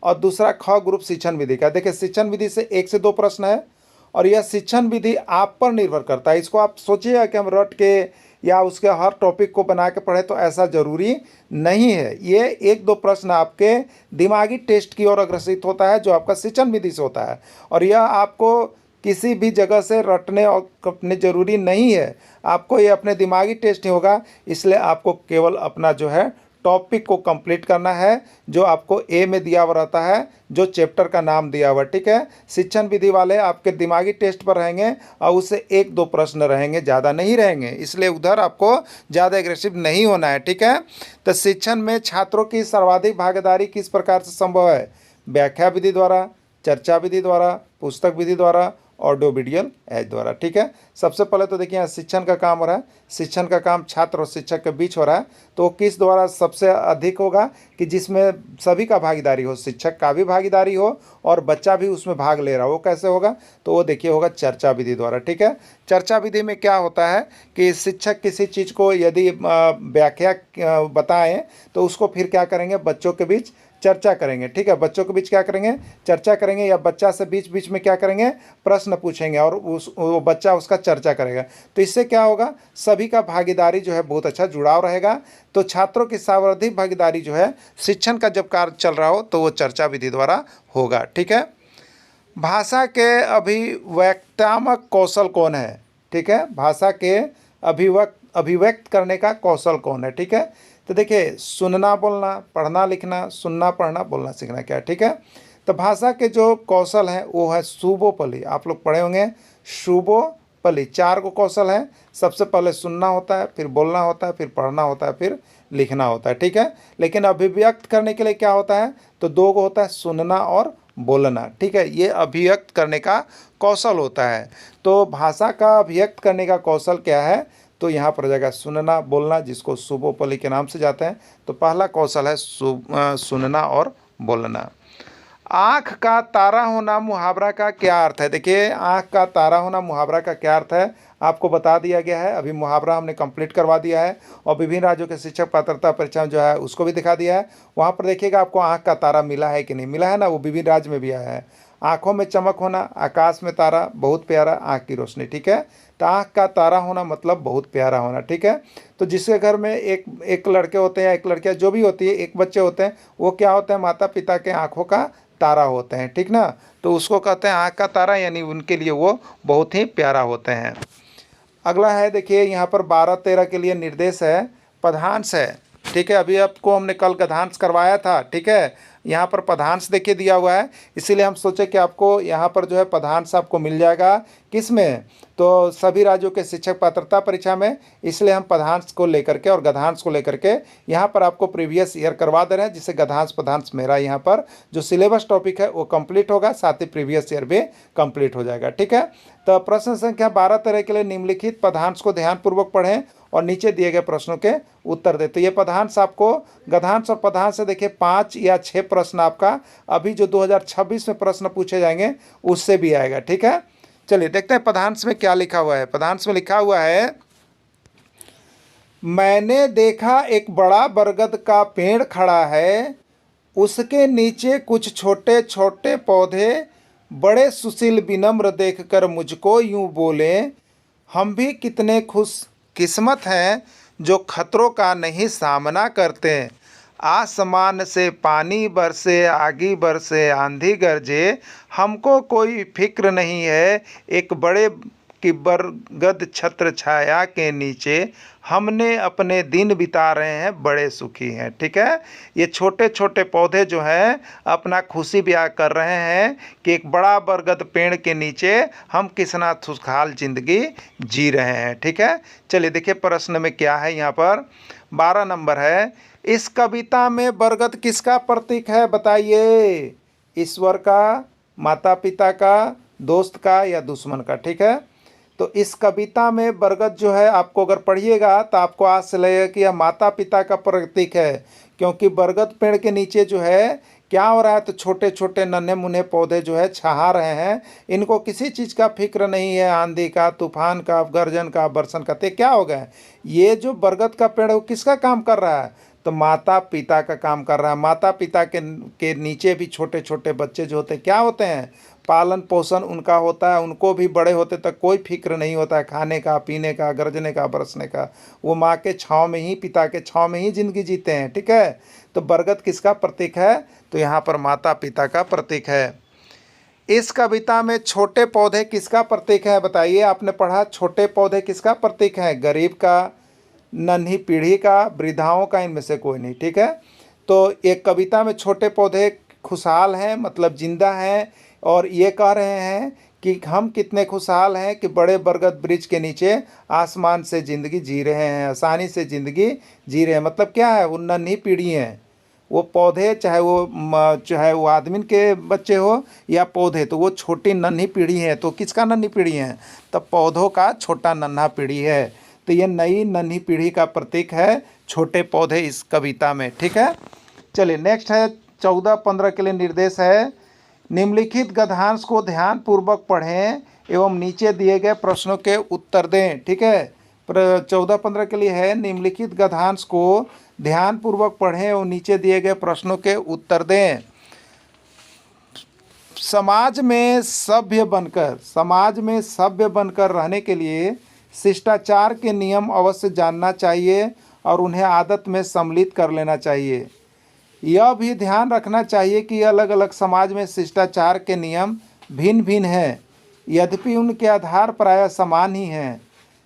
और दूसरा ख ग्रुप शिक्षण विधि का। देखिए शिक्षण विधि से 1 से 2 प्रश्न है और यह शिक्षण विधि आप पर निर्भर करता है। इसको आप सोचिएगा कि हम रट के या उसके हर टॉपिक को बना के पढ़े, तो ऐसा ज़रूरी नहीं है। ये 1-2 प्रश्न आपके दिमागी टेस्ट की ओर अग्रसित होता है जो आपका शिक्षण विधि से होता है, और यह आपको किसी भी जगह से रटने और करने ज़रूरी नहीं है। आपको ये अपने दिमागी टेस्ट ही होगा, इसलिए आपको केवल अपना जो है टॉपिक को कंप्लीट करना है जो आपको ए में दिया हुआ रहता है, जो चैप्टर का नाम दिया हुआ। ठीक है। शिक्षण विधि वाले आपके दिमागी टेस्ट पर रहेंगे और उससे 1-2 प्रश्न रहेंगे, ज़्यादा नहीं रहेंगे, इसलिए उधर आपको ज़्यादा एग्रेसिव नहीं होना है। ठीक है। तो शिक्षण में छात्रों की सर्वाधिक भागीदारी किस प्रकार से संभव है? व्याख्या विधि द्वारा, चर्चा विधि द्वारा, पुस्तक विधि द्वारा, ऑडियो विजुअल ऐड द्वारा। ठीक है। सबसे पहले तो देखिए यहाँ शिक्षण का काम हो रहा है, शिक्षण का काम छात्र और शिक्षक के बीच हो रहा है, तो किस द्वारा सबसे अधिक होगा कि जिसमें सभी का भागीदारी हो, शिक्षक का भी भागीदारी हो और बच्चा भी उसमें भाग ले रहा हो। वो कैसे होगा? तो वो देखिए होगा चर्चा विधि द्वारा। ठीक है। चर्चा विधि में क्या होता है कि शिक्षक किसी चीज़ को यदि व्याख्या बताएं तो उसको फिर क्या करेंगे, बच्चों के बीच चर्चा करेंगे। ठीक है। बच्चों के बीच क्या करेंगे? चर्चा करेंगे, या बच्चा से बीच बीच में क्या करेंगे, प्रश्न पूछेंगे और वो बच्चा उसका चर्चा करेगा। तो इससे क्या होगा, सभी का भागीदारी जो है बहुत अच्छा जुड़ाव रहेगा। तो छात्रों की सर्वाधिक भागीदारी जो है शिक्षण का जब कार्य चल रहा हो तो वो चर्चा विधि द्वारा होगा। ठीक है। भाषा के अभिव्यक्तात्मक कौशल कौन है? ठीक है। भाषा के अभिव्यक्त करने का कौशल कौन है? ठीक है। तो देखिए सुनना बोलना, पढ़ना लिखना, सुनना पढ़ना, बोलना सीखना क्या है? ठीक है। तो भाषा के जो कौशल हैं वो है शुभोपली। आप लोग पढ़े होंगे शुभोपली। 4 को कौशल हैं। सबसे पहले सुनना होता है, फिर बोलना होता है, फिर पढ़ना होता है, फिर लिखना होता है। ठीक है। लेकिन अभिव्यक्त करने के लिए क्या होता है? तो 2 को होता है, सुनना और बोलना। ठीक है। ये अभिव्यक्त करने का कौशल होता है। तो भाषा का अभिव्यक्त करने का कौशल क्या है? तो यहाँ पर जाएगा सुनना बोलना, जिसको शुभोपली के नाम से जाते हैं। तो पहला कौशल है सुनना और बोलना। आँख का तारा होना मुहावरा का क्या अर्थ है? देखिए आँख का तारा होना मुहावरा का क्या अर्थ है आपको बता दिया गया है। अभी मुहावरा हमने कंप्लीट करवा दिया है और विभिन्न राज्यों के शिक्षक पात्रता परीक्षा जो है उसको भी दिखा दिया है। वहाँ पर देखिएगा आपको आँख का तारा मिला है कि नहीं मिला है ना, वो विभिन्न राज्य में भी आया है। आँखों में चमक होना, आकाश में तारा, बहुत प्यारा, आँख की रोशनी। ठीक है। तो आँख का तारा होना मतलब बहुत प्यारा होना। ठीक है। तो जिसके घर में एक लड़के होते हैं या एक लड़कियाँ जो भी होती है, एक बच्चे होते हैं, वो क्या होते हैं, माता पिता के आँखों का तारा होते हैं। ठीक ना। तो उसको कहते हैं आँख का तारा, यानी उनके लिए वो बहुत ही प्यारा होते हैं। अगला है देखिए यहाँ पर 12-13 के लिए निर्देश है, पदांश है। ठीक है। अभी आपको हमने कल गद्यांश करवाया था। ठीक है। यहाँ पर पदांश देखिए दिया हुआ है, इसीलिए हम सोचे कि आपको यहाँ पर जो है पदांश आपको मिल जाएगा किस में, तो सभी राज्यों के शिक्षक पात्रता परीक्षा में। इसलिए हम पदांश को लेकर के और गद्यांश को लेकर के यहाँ पर आपको प्रीवियस ईयर करवा दे रहे हैं, जिससे गद्यांश पदांश मेरा यहाँ पर जो सिलेबस टॉपिक है वो कंप्लीट होगा, साथ ही प्रीवियस ईयर भी कंप्लीट हो जाएगा। ठीक है। तो प्रश्न संख्या 12-13 के लिए निम्नलिखित पदांश को ध्यानपूर्वक पढ़ें और नीचे दिए गए प्रश्नों के उत्तर दें। तो ये पदांश आपको गद्यांश और पदांश से देखिए 5 या 6 प्रश्न आपका अभी जो 2026 में प्रश्न पूछे जाएंगे उससे भी आएगा। ठीक है। चलिए देखते हैं पदांश में क्या लिखा हुआ है। पदांश में लिखा हुआ है, मैंने देखा एक बड़ा बरगद का पेड़ खड़ा है, उसके नीचे कुछ छोटे छोटे पौधे, बड़े सुशील विनम्र देखकर मुझको यूं बोले, हम भी कितने खुश किस्मत हैं जो खतरों का नहीं सामना करते। आसमान से पानी बरसे, आगी बरसे, आंधी गरजे, हमको कोई फिक्र नहीं है। एक बड़े की बरगद छत्र छाया के नीचे हमने अपने दिन बिता रहे हैं, बड़े सुखी हैं। ठीक है। ये छोटे छोटे पौधे जो हैं अपना खुशी ब्याह कर रहे हैं कि एक बड़ा बरगद पेड़ के नीचे हम कितना खुशहाल जिंदगी जी रहे हैं। ठीक है। चलिए देखिए प्रश्न में क्या है। यहाँ पर 12 नंबर है, इस कविता में बरगद किसका प्रतीक है बताइए? ईश्वर का, माता पिता का, दोस्त का या दुश्मन का? ठीक है, तो इस कविता में बरगद जो है आपको अगर पढ़िएगा तो आपको आज से लगेगा कि यह माता पिता का प्रतीक है, क्योंकि बरगद पेड़ के नीचे जो है क्या हो रहा है, तो छोटे छोटे नन्हे मुन्ने पौधे जो है छहा रहे हैं। इनको किसी चीज़ का फिक्र नहीं है, आंधी का, तूफान का, गर्जन का, बरसन का। तो क्या हो गया, ये जो बरगद का पेड़ है वो किसका काम कर रहा है? तो माता पिता का काम कर रहा है। माता पिता के नीचे भी छोटे छोटे बच्चे जो होते हैं क्या होते हैं, पालन पोषण उनका होता है। उनको भी बड़े होते तक कोई फिक्र नहीं होता है खाने का, पीने का, गरजने का, बरसने का। वो माँ के छाँव में ही, पिता के छाँव में ही ज़िंदगी जीते हैं। ठीक है, तो बरगद किसका प्रतीक है? तो यहाँ पर माता पिता का प्रतीक है। इस कविता में छोटे पौधे किसका प्रतीक है बताइए? आपने पढ़ा छोटे पौधे किसका प्रतीक है? गरीब का, नन्ही पीढ़ी का, वृद्धाओं का, इनमें से कोई नहीं। ठीक है, तो एक कविता में छोटे पौधे खुशहाल हैं, मतलब जिंदा हैं, और ये कह रहे हैं कि हम कितने खुशहाल हैं कि बड़े बरगद वृक्ष के नीचे आसमान से ज़िंदगी जी रहे हैं, आसानी से ज़िंदगी जी रहे हैं। मतलब क्या है, वो नन्ही पीढ़ी हैं, वो पौधे, चाहे वो आदमी के बच्चे हो या पौधे, तो वो छोटी नन्ही पीढ़ी है। तो किसका नन्ही पीढ़ी है? तो पौधों का छोटा नन्हा पीढ़ी है। तो ये नई नन्ही पीढ़ी का प्रतीक है छोटे पौधे इस कविता में। ठीक है, चलिए नेक्स्ट है 14-15 के लिए निर्देश है। निम्नलिखित गद्यांश को ध्यानपूर्वक पढ़ें एवं नीचे दिए गए प्रश्नों के उत्तर दें। ठीक है, 14-15 के लिए है, निम्नलिखित गद्यांश को ध्यानपूर्वक पढ़ें एवं नीचे दिए गए प्रश्नों के उत्तर दें। समाज में सभ्य बनकर रहने के लिए शिष्टाचार के नियम अवश्य जानना चाहिए और उन्हें आदत में सम्मिलित कर लेना चाहिए। यह भी ध्यान रखना चाहिए कि अलग अलग समाज में शिष्टाचार के नियम भिन्न भिन्न हैं, यद्यपि उनके आधार प्रायः समान ही हैं।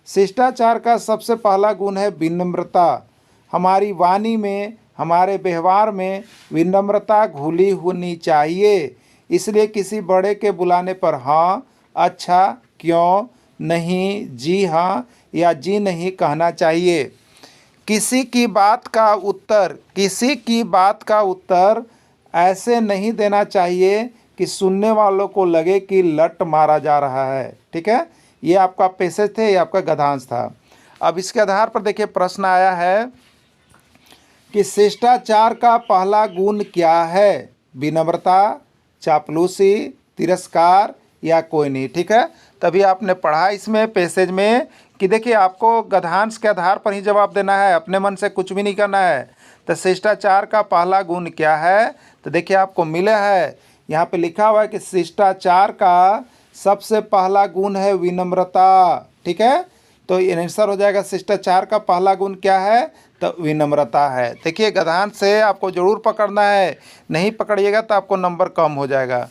शिष्टाचार का सबसे पहला गुण है विनम्रता। हमारी वाणी में, हमारे व्यवहार में विनम्रता घुली होनी चाहिए। इसलिए किसी बड़े के बुलाने पर हाँ, अच्छा, क्यों, नहीं, जी हाँ या जी नहीं कहना चाहिए। किसी की बात का उत्तर ऐसे नहीं देना चाहिए कि सुनने वालों को लगे कि लट मारा जा रहा है। ठीक है, ये आपका पैसेज थे, ये आपका गद्यांश था। अब इसके आधार पर देखिए प्रश्न आया है कि शिष्टाचार का पहला गुण क्या है? विनम्रता, चापलूसी, तिरस्कार या कोई नहीं। ठीक है, तभी आपने पढ़ा इसमें पैसेज में कि देखिए आपको गद्यांश के आधार पर ही जवाब देना है, अपने मन से कुछ भी नहीं करना है। तो शिष्टाचार का पहला गुण क्या है? तो देखिए आपको मिला है, यहाँ पे लिखा हुआ है कि शिष्टाचार का सबसे पहला गुण है विनम्रता। ठीक है, तो आंसर हो जाएगा शिष्टाचार का पहला गुण क्या है? तो विनम्रता है। देखिए गद्यांश से आपको ज़रूर पकड़ना है, नहीं पकड़िएगा तो आपको नंबर कम हो जाएगा।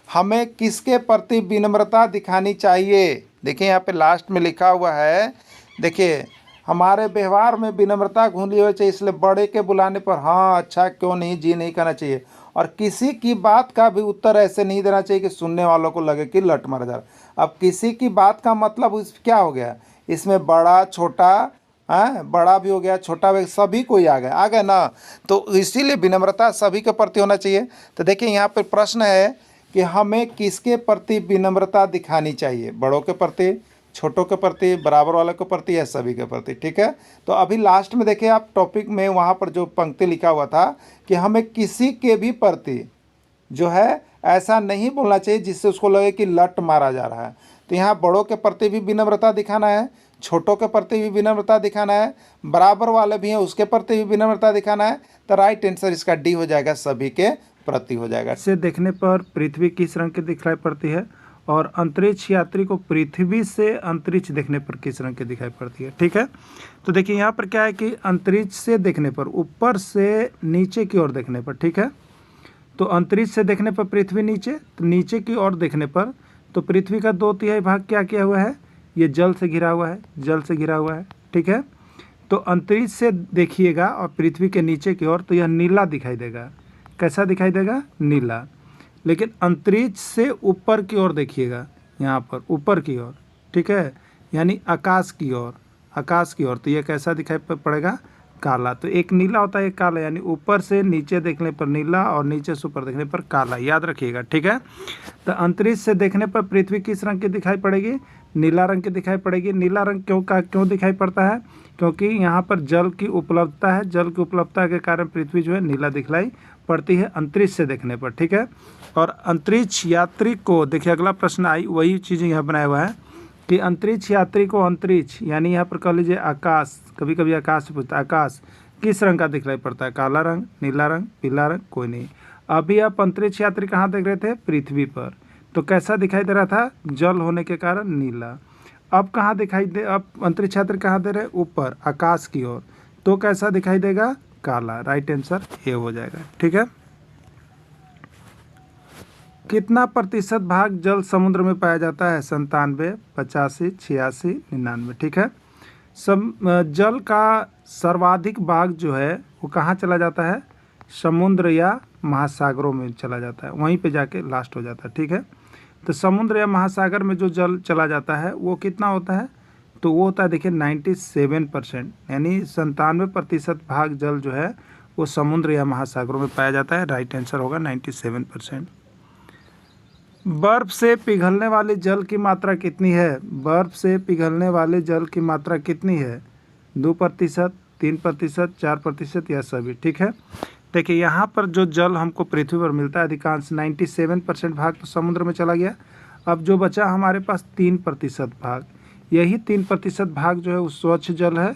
हमें किसके प्रति विनम्रता दिखानी चाहिए? देखिए यहाँ पे लास्ट में लिखा हुआ है, देखिए हमारे व्यवहार में विनम्रता घुली हुई चाहिए, इसलिए बड़े के बुलाने पर हाँ, अच्छा, क्यों नहीं, जी नहीं कहना चाहिए। और किसी की बात का भी उत्तर ऐसे नहीं देना चाहिए कि सुनने वालों को लगे कि लट मारा जा रहा। अब किसी की बात का मतलब क्या हो गया, इसमें बड़ा छोटा, बड़ा भी हो गया, छोटा भी, सभी कोई आ गए ना, तो इसीलिए विनम्रता सभी के प्रति होना चाहिए। तो देखिए यहाँ पर प्रश्न है कि हमें किसके प्रति विनम्रता दिखानी चाहिए? बड़ों के प्रति, छोटों के प्रति, बराबर वालों के प्रति या सभी के प्रति? ठीक है, तो अभी लास्ट में देखिए आप टॉपिक में वहाँ पर जो पंक्ति लिखा हुआ था कि हमें किसी के भी प्रति जो है ऐसा नहीं बोलना चाहिए जिससे उसको लगे कि लट मारा जा रहा है। तो यहाँ बड़ों के प्रति भी विनम्रता दिखाना है, छोटों के प्रति भी विनम्रता दिखाना है, बराबर वाले भी हैं उसके प्रति भी विनम्रता दिखाना है। तो राइट आंसर इसका डी हो जाएगा, सभी के प्रति हो जाएगा। से देखने पर पृथ्वी किस रंग की दिखाई पड़ती है और अंतरिक्ष यात्री को पृथ्वी से अंतरिक्ष देखने पर किस रंग की दिखाई पड़ती है? ठीक है, तो देखिए यहाँ पर क्या है कि अंतरिक्ष से देखने पर, ऊपर से नीचे की ओर देखने पर, ठीक है, तो अंतरिक्ष से देखने पर पृथ्वी नीचे, तो नीचे की ओर देखने पर तो पृथ्वी का 2/3 भाग क्या किया हुआ है? ये जल से घिरा हुआ है, जल से घिरा हुआ है। ठीक है, तो अंतरिक्ष से देखिएगा और पृथ्वी के नीचे की ओर तो यह नीला दिखाई देगा। कैसा दिखाई देगा? नीला। लेकिन अंतरिक्ष से ऊपर की ओर देखिएगा, यहाँ पर ऊपर की ओर, ठीक है, यानी आकाश की ओर, तो ये कैसा दिखाई पड़ेगा? काला। तो एक नीला होता है एक काला, यानी ऊपर से नीचे देखने पर नीला और नीचे से ऊपर देखने पर काला, याद रखिएगा, ठीक है। तो अंतरिक्ष से देखने पर पृथ्वी किस रंग की दिखाई पड़ेगी? नीला रंग की दिखाई पड़ेगी। नीला रंग क्यों दिखाई पड़ता है? क्योंकि यहाँ पर जल की उपलब्धता है, जल की उपलब्धता के कारण पृथ्वी जो है नीला दिखलाई पड़ती है अंतरिक्ष से देखने पर, ठीक है। और अंतरिक्ष यात्री को, देखिए अगला प्रश्न आई, वही चीज़ यहाँ बनाया हुआ है कि अंतरिक्ष यात्री को अंतरिक्ष यानी यहाँ पर कह लीजिए आकाश, कभी कभी आकाश से पूछता है, आकाश किस रंग का दिखलाई पड़ता है? काला रंग, नीला रंग, पीला रंग, कोई नहीं। अभी आप अंतरिक्ष यात्री कहाँ देख रहे थे? पृथ्वी पर। तो कैसा दिखाई दे रहा था? जल होने के कारण नीला। अब कहाँ दिखाई दे, अब अंतरिक्ष यात्री कहाँ दे रहे? ऊपर आकाश की ओर, तो कैसा दिखाई देगा? काला। राइट आंसर ये हो जाएगा, ठीक है। कितना प्रतिशत भाग जल समुद्र में पाया जाता है? 97, 85, 86, 99, ठीक है। जल का सर्वाधिक भाग जो है वो कहाँ चला जाता है? समुद्र या महासागरों में चला जाता है, वहीं पे जाके लास्ट हो जाता है, ठीक है। तो समुद्र या महासागर में जो जल चला जाता है वो कितना होता है? तो वो होता है, देखिए 97%, यानी 97% भाग जल जो है वो समुद्र या महासागरों में पाया जाता है। राइट आंसर होगा 97%। बर्फ़ से पिघलने वाले जल की मात्रा कितनी है? बर्फ़ से पिघलने वाले जल की मात्रा कितनी है? 2%, 3%, 4% या सभी, ठीक है। देखिए यहाँ पर जो जल हमको पृथ्वी पर मिलता है अधिकांश 97% भाग तो समुद्र में चला गया। अब जो बचा हमारे पास 3% भाग, यही 3% भाग जो है वो स्वच्छ जल है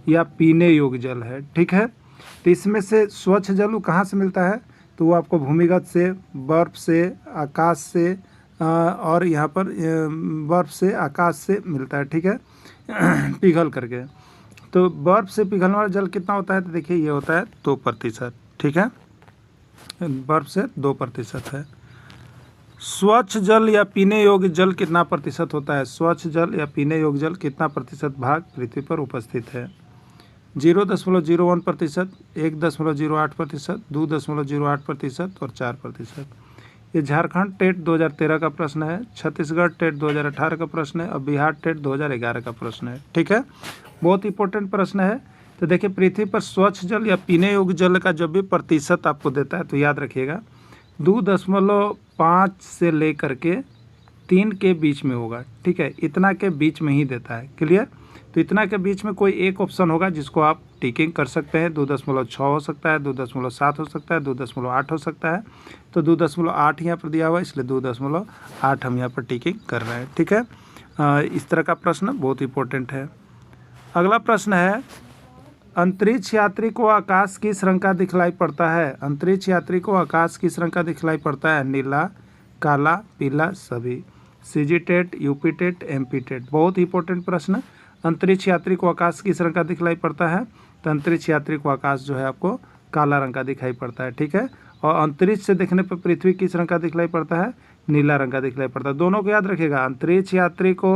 या पीने योग्य जल है, ठीक है। तो इसमें से स्वच्छ जल वो कहाँ से मिलता है? तो वो आपको भूमिगत से, बर्फ़ से, आकाश से और यहाँ पर बर्फ़ से, आकाश से मिलता है, ठीक है, पिघल करके। तो बर्फ़ से पिघलने वाला जल कितना होता है? तो देखिए ये होता है 2%, ठीक है, बर्फ़ से 2% है। स्वच्छ जल या पीने योग्य जल कितना प्रतिशत होता है? स्वच्छ जल या पीने योग्य जल कितना प्रतिशत भाग पृथ्वी पर उपस्थित है? 0.01%, 1.08%, 2.08% और 4%। ये झारखंड टेट 2013 का प्रश्न है, छत्तीसगढ़ टेट 2018 का प्रश्न है और बिहार टेट 2011 का प्रश्न है, ठीक है। बहुत इंपॉर्टेंट प्रश्न है। तो देखिए पृथ्वी पर स्वच्छ जल या पीने योग्य जल का जब भी प्रतिशत आपको देता है तो याद रखिएगा 2.5 से लेकर के 3 के बीच में होगा, ठीक है, इतना के बीच में ही देता है, क्लियर। तो इतना के बीच में कोई एक ऑप्शन होगा जिसको आप टिकिंग कर सकते हैं। 2.6 हो सकता है, 2.7 हो सकता है, 2.8 हो सकता है। तो 2.8 यहाँ पर दिया हुआ है, इसलिए 2.8 हम यहाँ पर टिकिंग कर रहे हैं, ठीक है। इस तरह का प्रश्न बहुत इंपॉर्टेंट है। अगला प्रश्न है, अंतरिक्ष यात्री को आकाश किस रंग का दिखलाई पड़ता है? अंतरिक्ष यात्री को आकाश किस रंग का दिखलाई पड़ता है? नीला, काला, पीला, सभी। CG TET, UP TET, MP TET, बहुत इंपॉर्टेंट प्रश्न। अंतरिक्ष यात्री को आकाश किस रंग का दिखलाई पड़ता है? तो अंतरिक्ष यात्री को आकाश जो है आपको काला रंग का दिखाई पड़ता है, ठीक है। और अंतरिक्ष से देखने पर पृथ्वी किस रंग का दिखलाई पड़ता है? नीला रंग का दिखलाई पड़ता है। दोनों को याद रखिएगा। अंतरिक्ष यात्री को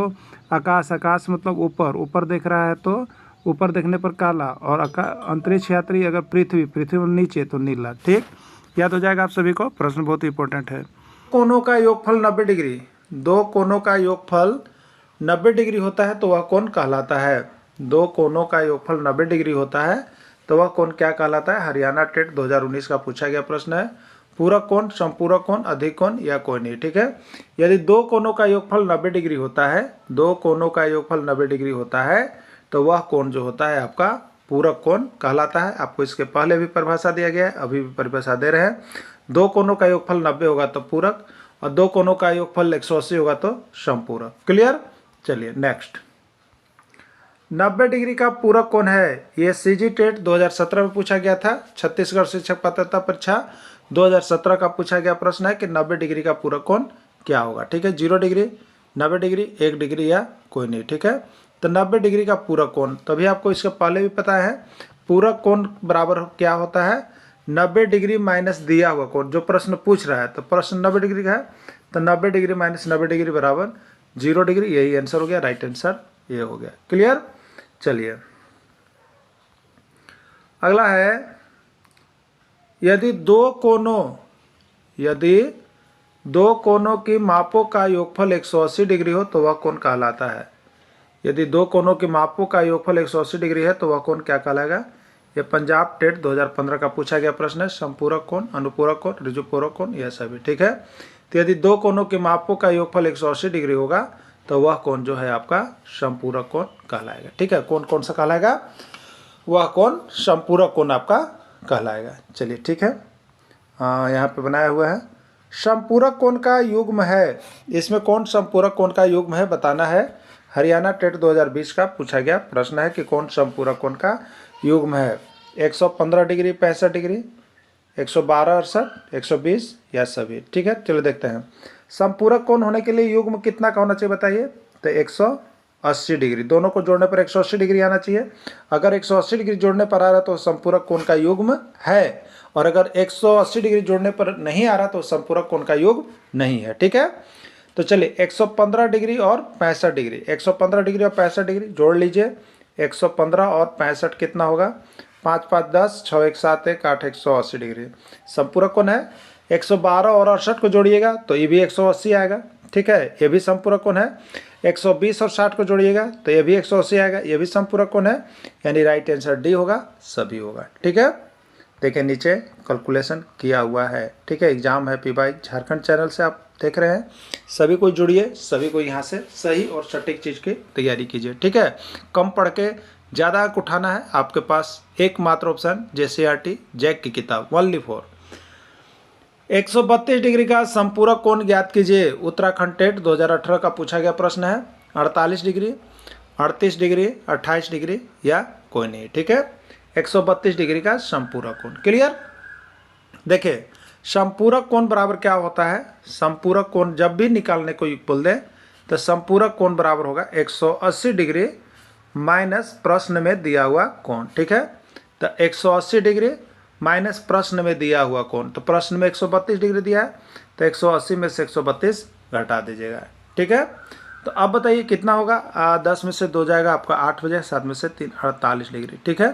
आकाश, आकाश मतलब ऊपर, ऊपर देख रहा है तो ऊपर देखने पर काला, और अंतरिक्ष यात्री अगर पृथ्वी, पृथ्वी में नीचे तो नीला, ठीक, याद हो जाएगा आप सभी को। प्रश्न बहुत इंपॉर्टेंट है। कोनों का योगफल 90 डिग्री, दो कोनों का योगफल 90 डिग्री होता है तो वह कोण कहलाता है? दो कोनों का योगफल 90 डिग्री होता है तो वह कोण क्या कहलाता है? हरियाणा टेट 2019 का पूछा गया प्रश्न है। पूरक कोण, संपूरक कोण, अधिक कोण या कोई नहीं, ठीक है। यदि दो कोनों का योगफल 90 डिग्री होता है, दो कोनों का योगफल 90 डिग्री होता है तो वह कोण जो होता है आपका पूरक कोण कहलाता है। आपको इसके पहले भी परिभाषा दिया गया है, अभी भी परिभाषा दे रहे हैं। दो कोनों का योगफल 90 होगा तो पूरक, और दो कोनों का योगफल 180 होगा तो संपूरक, क्लियर। चलिए नेक्स्ट, 90 डिग्री का पूरक कौन है? ये सीजी टेट 2017 में पूछा गया था। छत्तीसगढ़ शिक्षक पात्रता परीक्षा 2017 का पूछा गया प्रश्न है कि 90 डिग्री का पूरक कोण क्या होगा, ठीक है। 0 डिग्री, 90 डिग्री, 1 डिग्री या कोई नहीं, ठीक है। तो 90 डिग्री का पूरक कोण, तभी आपको इसके पहले भी पता है पूरक कोण बराबर क्या होता है? 90 डिग्री माइनस दिया हुआ कोण, जो प्रश्न पूछ रहा है। तो प्रश्न 90 डिग्री का है तो 90 डिग्री माइनस 90 डिग्री बराबर 0 डिग्री, यही आंसर हो गया। राइट आंसर ये हो गया, क्लियर। चलिए अगला है, यदि दो कोनों की मापों का योगफल 180 डिग्री हो तो वह कोण कहलाता है? यदि दो कोनों के मापों का योगफल 180 डिग्री है तो वह कोण क्या कहलाएगा? ये पंजाब टेट 2015 का पूछा गया प्रश्न है। समपूरक कोण, अनुपूरक कोण, ऋजुपूरक कोण, यह सभी, ठीक है। तो यदि दो कोणों के मापों का योगफल 180 डिग्री होगा तो वह कोण जो है आपका समपूरक कोण कहलाएगा, ठीक है। कौन कौन सा कहलाएगा? वह कोण समपूरक कोण आपका कहलाएगा। चलिए ठीक है, यहाँ पे बनाया हुआ है समपूरक कोण का युग्म है। इसमें कौन समपूरक कोण का युग्म है बताना है। हरियाणा टेट 2020 का पूछा गया प्रश्न है कि कौन समपूरक कोण का युग्म है। 115 डिग्री, 65 डिग्री, 112, 68, 120 या सभी, ठीक है। चलो देखते हैं समपूरक कोण होने के लिए युग्म कितना का होना चाहिए बताइए। तो 180 डिग्री, दोनों को जोड़ने पर 180 डिग्री आना चाहिए। अगर 180 डिग्री जोड़ने पर आ रहा तो समपूरक कोण का युग्म है, और अगर 180 डिग्री जोड़ने पर नहीं आ रहा तो समपूरक कोण का युग्म नहीं है, ठीक है। तो चलिए 115 डिग्री और 65 डिग्री, 115 डिग्री और 65 डिग्री जोड़ लीजिए। 115 और 65 कितना होगा? 5 5 10, 6 1 7 1 8, 180 डिग्री समपूरक कोण है। 112 और 68 को जोड़िएगा तो ये भी 180 आएगा, ठीक है, ये भी समपूरक कोण है। 120 और 60 को जोड़िएगा तो ये भी 180 आएगा, ये भी समपूरक कोण है। यानी राइट आंसर डी होगा, सभी होगा, ठीक है। देखिए नीचे कैलकुलेशन किया हुआ है, ठीक है। Exam happy bike Jharkhand channel से आप देख रहे हैं, सभी को जुड़िए, सभी को यहाँ से सही और सटीक चीज़ की तैयारी कीजिए, ठीक है। कम पढ़ के ज़्यादा अंक उठाना है, आपके पास एकमात्र ऑप्शन JCRT जैक की किताब ओनली फॉर। 132 डिग्री का समपूरक कोण ज्ञात कीजिए। उत्तराखंड टेट 2018 का पूछा गया प्रश्न है। 48 डिग्री, 38 डिग्री, 28 डिग्री या कोई नहीं, ठीक है। 132 डिग्री का समपूरक कोण, क्लियर। देखिए समपूरक कोण बराबर क्या होता है? समपूरक कोण जब भी निकालने को बोल दे तो समपूरक कोण बराबर होगा 180 डिग्री माइनस प्रश्न में दिया हुआ कोण, ठीक है। तो 180 डिग्री माइनस प्रश्न में दिया हुआ कोण, तो प्रश्न में 132 डिग्री दिया है तो 180 में से 132 घटा दीजिएगा, ठीक है। तो अब बताइए कितना होगा? 10 में से 2 जाएगा आपका 8 बजे, 7 में से 3 48 डिग्री, ठीक है।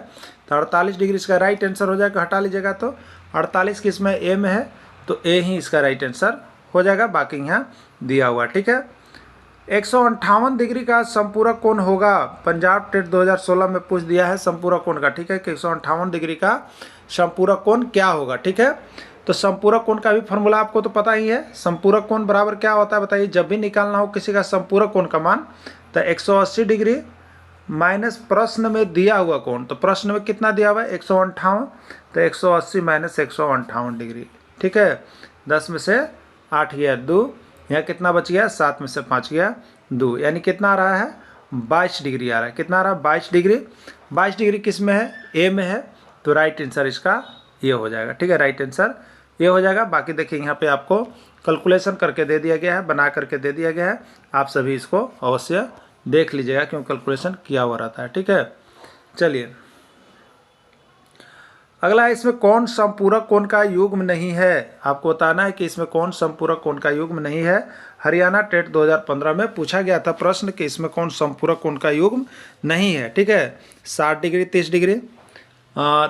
तो 48 डिग्री इसका राइट आंसर हो जाएगा, हटा लीजिएगा तो 48 किस में? ए में है, तो ए ही इसका राइट आंसर हो जाएगा, बाकी यहाँ दिया हुआ, ठीक है। 158 डिग्री का समपूरक कोण होगा। पंजाब टेट 2016 में पूछ दिया है समपूरक कोण का, ठीक है, कि 158 डिग्री का समपूरक कोण क्या होगा, ठीक है। तो समपूरक कोण का भी फॉर्मूला आपको तो पता ही है। समपूरक कोण बराबर क्या होता है बताइए? जब भी निकालना हो किसी का समपूरक कोण का मान, तो 180 डिग्री माइनस प्रश्न में दिया हुआ कोण, तो प्रश्न में कितना दिया हुआ है? 158, तो 180 माइनस 158 डिग्री, ठीक है। 10 में से 8 गया 2, यहाँ कितना बच गया? 7 में से 5 गया 2, यानी कितना आ रहा है? 22 डिग्री आ रहा है। कितना आ रहा है? 22 डिग्री। 22 डिग्री किस में है? ए में है, तो राइट आंसर इसका ये हो जाएगा, ठीक है, राइट आंसर ये हो जाएगा। बाकी देखिए यहाँ पे आपको कैलकुलेशन करके दे दिया गया है, बना करके दे दिया गया है, आप सभी इसको अवश्य देख लीजिएगा क्यों कैलकुलेशन किया हुआ रहता है, ठीक है। चलिए अगला, इसमें कौन समपूरक कोण का युग्म नहीं है? आपको बताना है कि इसमें कौन समपूरक कोण का युग्म नहीं है। हरियाणा टेट 2015 में पूछा गया था प्रश्न कि इसमें कौन समपूरक कोण का युग्म नहीं है, ठीक है। 60 डिग्री, 30 डिग्री।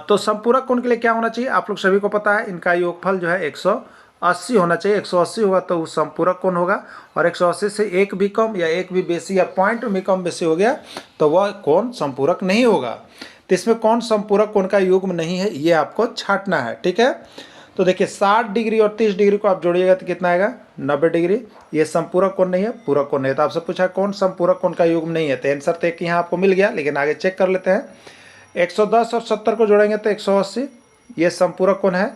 तो समपूरक कोण के लिए क्या होना चाहिए? आप लोग सभी को पता है, इनका योगफल जो है 180 होना चाहिए। 180 होगा तो वो समपूरक कोण होगा, और 180 से एक भी कम या एक भी बेसी या पॉइंट भी कम बेसी हो गया तो वह कोण समपूरक नहीं होगा। तो इसमें कौन समपूरक कोण का युग्म नहीं है, ये आपको छांटना है, ठीक है। तो देखिए 60 डिग्री और 30 डिग्री को आप जोड़िएगा तो कितना आएगा? 90 डिग्री। ये समपूरक कोण नहीं है, पूरक कोण नहीं है। तो आपसे पूछा कौन समपूरक कोण का युग्म नहीं है, तो आंसर तो एक यहाँ आपको मिल गया, लेकिन आगे चेक कर लेते हैं। 110 और 70 को जोड़ेंगे तो 180, ये समपूरक कोण है।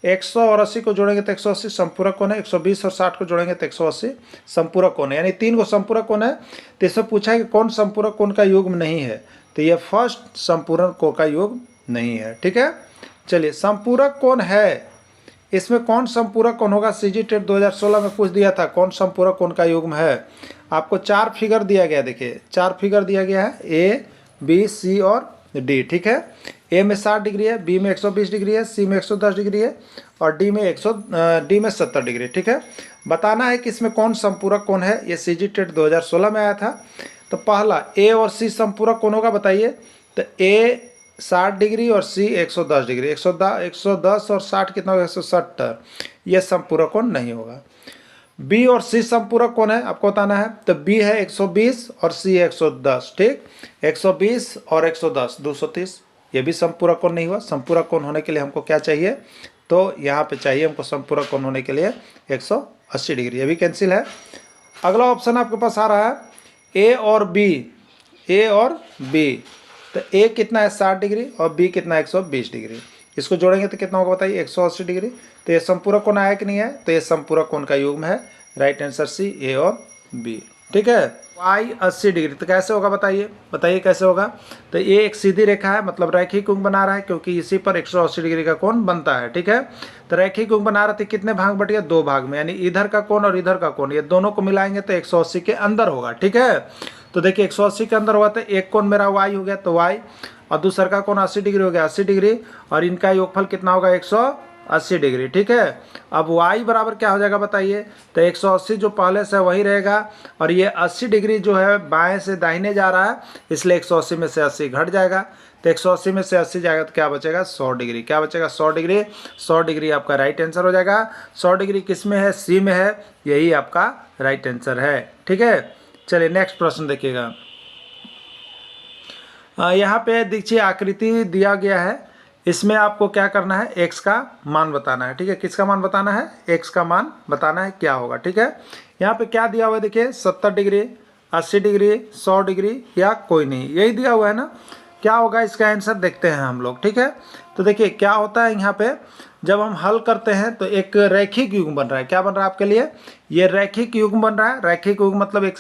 100 और 80 को जोड़ेंगे तो 180 समपूरक कोण है। 120 और 60 को जोड़ेंगे तो 180 संपूरक कोण है, यानी 3 को संपूरक कोण है। तो इससे पूछा है कि कौन संपूरक कोण का युग्म नहीं है, तो ये फर्स्ट संपूरक कोण का युग्म नहीं है, ठीक है। चलिए संपूरक कोण है, इसमें कौन संपूरक कोण होगा? CG टेट 2016 में पूछ दिया था कौन संपूरक कोण का युग्म है। आपको 4 फिगर दिया गया, देखिए 4 फिगर दिया गया है, A, B, C और D, ठीक है। A में 60 डिग्री है, B में 120 डिग्री है, C में 110 डिग्री है और D में 70 डिग्री, ठीक है। बताना है कि इसमें कौन संपूरक कोण है। ये CG टेट 2016 में आया था। तो पहला A और C संपूरक कोण होगा, बताइए। तो A 60 डिग्री और C 110 डिग्री। 110 और 60 कितना होगा? 170। ये संपूरक कोण नहीं होगा। B और C संपूरक कोण है, आपको बताना है। तो B है 120 और C है 110, ठीक। 120 और 110 230, ये भी समपूरक कोण नहीं हुआ। समपूरक कोण होने के लिए हमको क्या चाहिए, तो यहाँ पे चाहिए हमको समपूरक कोण होने के लिए 180 डिग्री, ये भी कैंसिल है। अगला ऑप्शन आपके पास आ रहा है ए और बी, ए और बी। तो ए कितना है 60 डिग्री और बी कितना है 120 डिग्री। इसको जोड़ेंगे तो कितना होगा बताइए 180 डिग्री। तो ये संपूरक कोण आया कि नहीं है, तो ये संपूरक कोण का युग्म है। राइट आंसर सी, ए और बी। ठीक है। y 80 डिग्री, तो कैसे होगा बताइए, बताइए कैसे होगा। तो ये एक सीधी रेखा है, मतलब रैखिक युग्म बना रहा है, क्योंकि इसी पर 180 डिग्री का कोण बनता है। ठीक है। तो रैखिक युग्म बना रहा था, कितने भाग बट गया, 2 भाग में, यानी इधर का कोण और इधर का कोण, ये दोनों को मिलाएंगे तो 180 के अंदर होगा। ठीक है। तो देखिए 180 के अंदर हुआ तो एक कोण मेरा y हो गया, तो y, और दूसरा का कोण 80 डिग्री हो गया, 80 डिग्री, और इनका योगफल कितना होगा 180 डिग्री। ठीक है। अब y बराबर क्या हो जाएगा बताइए, तो 180 जो पहले से वही रहेगा, और ये 80 डिग्री जो है बाएं से दाहिने जा रहा है, इसलिए 180 में से 80 घट जाएगा। तो 180 में से 80 जाएगा तो क्या बचेगा 100 डिग्री। क्या बचेगा 100 डिग्री। 100 डिग्री आपका राइट आंसर हो जाएगा। 100 डिग्री किस में है, सी में है, यही आपका राइट आंसर है। ठीक है। चलिए नेक्स्ट प्रश्न देखिएगा। यहाँ पे देखिए आकृति दिया गया है, इसमें आपको क्या करना है, x का मान बताना है। ठीक है। किसका मान बताना है, x का मान बताना है, क्या होगा। ठीक है। यहाँ पे क्या दिया हुआ है देखिए, 70 डिग्री, 80 डिग्री, 100 डिग्री या कोई नहीं, यही दिया हुआ है ना। क्या होगा इसका आंसर देखते हैं हम लोग। ठीक है। तो देखिए क्या होता है यहाँ पे, जब हम हल करते हैं तो एक रैखिक युग्म बन रहा है। क्या बन रहा है आपके लिए, ये रैखिक युग्म बन रहा है। रैखिक युग्म मतलब एक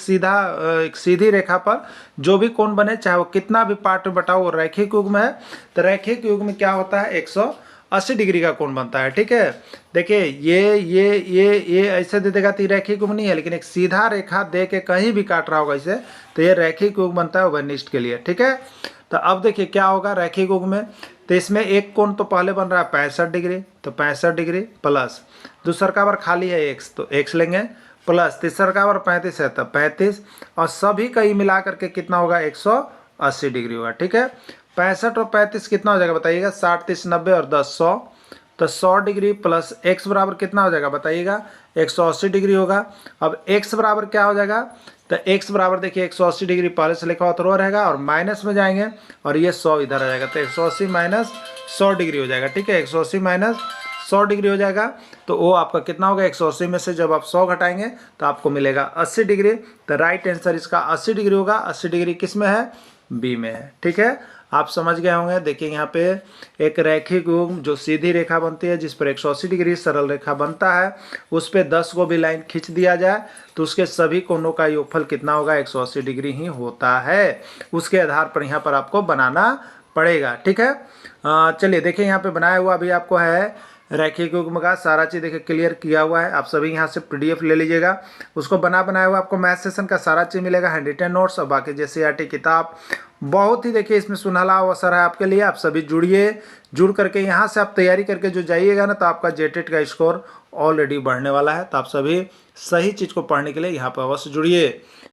सीधी रेखा पर जो भी कोण बने, चाहे वो कितना भी पार्ट में बटा, वो रैखिक युग्म है। तो रैखिक युग्म में क्या होता है 180 डिग्री का कोण बनता है। ठीक है। देखिए ये ऐसे दे देगा तो रैखिक युग्म नहीं है, लेकिन एक सीधा रेखा दे के कहीं भी काट रहा होगा इसे, तो ये रैखिक युग्म बनता है उभयनिष्ठ के लिए। ठीक है। तो अब देखिए क्या होगा रैखिक युग्म में, तो इसमें एक कोण तो पहले बन रहा है 65 डिग्री, तो 65 डिग्री प्लस दूसरा का बार खाली है x, तो x लेंगे, प्लस तीसरा का बार 35 है तो 35, और सभी कहीं मिला करके कितना होगा 180 डिग्री होगा। ठीक है। 65 और 35 कितना हो जाएगा बताइएगा, 60 30 90 और 10 100, तो 100 डिग्री प्लस x बराबर कितना हो जाएगा बताइएगा 180 डिग्री होगा। अब x बराबर क्या हो जाएगा, तो x बराबर देखिए 180 डिग्री पहले से लिखा हुआ तो रो रहेगा, और माइनस में जाएंगे और ये 100 इधर आ जाएगा, तो 180 माइनस 100 डिग्री हो जाएगा। ठीक है। 180 माइनस 100 डिग्री हो जाएगा, तो वो आपका कितना होगा 180 में से जब आप 100 घटाएंगे तो आपको मिलेगा 80 डिग्री। तो राइट आंसर इसका 80 डिग्री होगा। 80 डिग्री किस में है, बी में है। ठीक है। आप समझ गए होंगे। देखिए यहाँ पे एक रैखिक युग्म जो सीधी रेखा बनती है, जिस पर 180 डिग्री सरल रेखा बनता है, उस पर 10 को भी लाइन खींच दिया जाए तो उसके सभी कोणों का योगफल कितना होगा 180 डिग्री ही होता है। उसके आधार पर यहाँ पर आपको बनाना पड़ेगा। ठीक है। चलिए देखिए यहाँ पे बनाया हुआ अभी आपको है रैखिक युग्म का सारा चीज़ देखिए क्लियर किया हुआ है। आप सभी यहाँ से PDF ले लीजिएगा, उसको बनाया हुआ आपको मैथ सेशन का सारा चीज़ मिलेगा, हैंड रिटन नोट्स और बाकी JCERT किताब। बहुत ही देखिए इसमें सुनहला अवसर है आपके लिए। आप सभी जुड़ करके यहाँ से आप तैयारी करके जो जाइएगा ना, तो आपका JTET का स्कोर ऑलरेडी बढ़ने वाला है। तो आप सभी सही चीज़ को पढ़ने के लिए यहाँ पर अवश्य जुड़िए।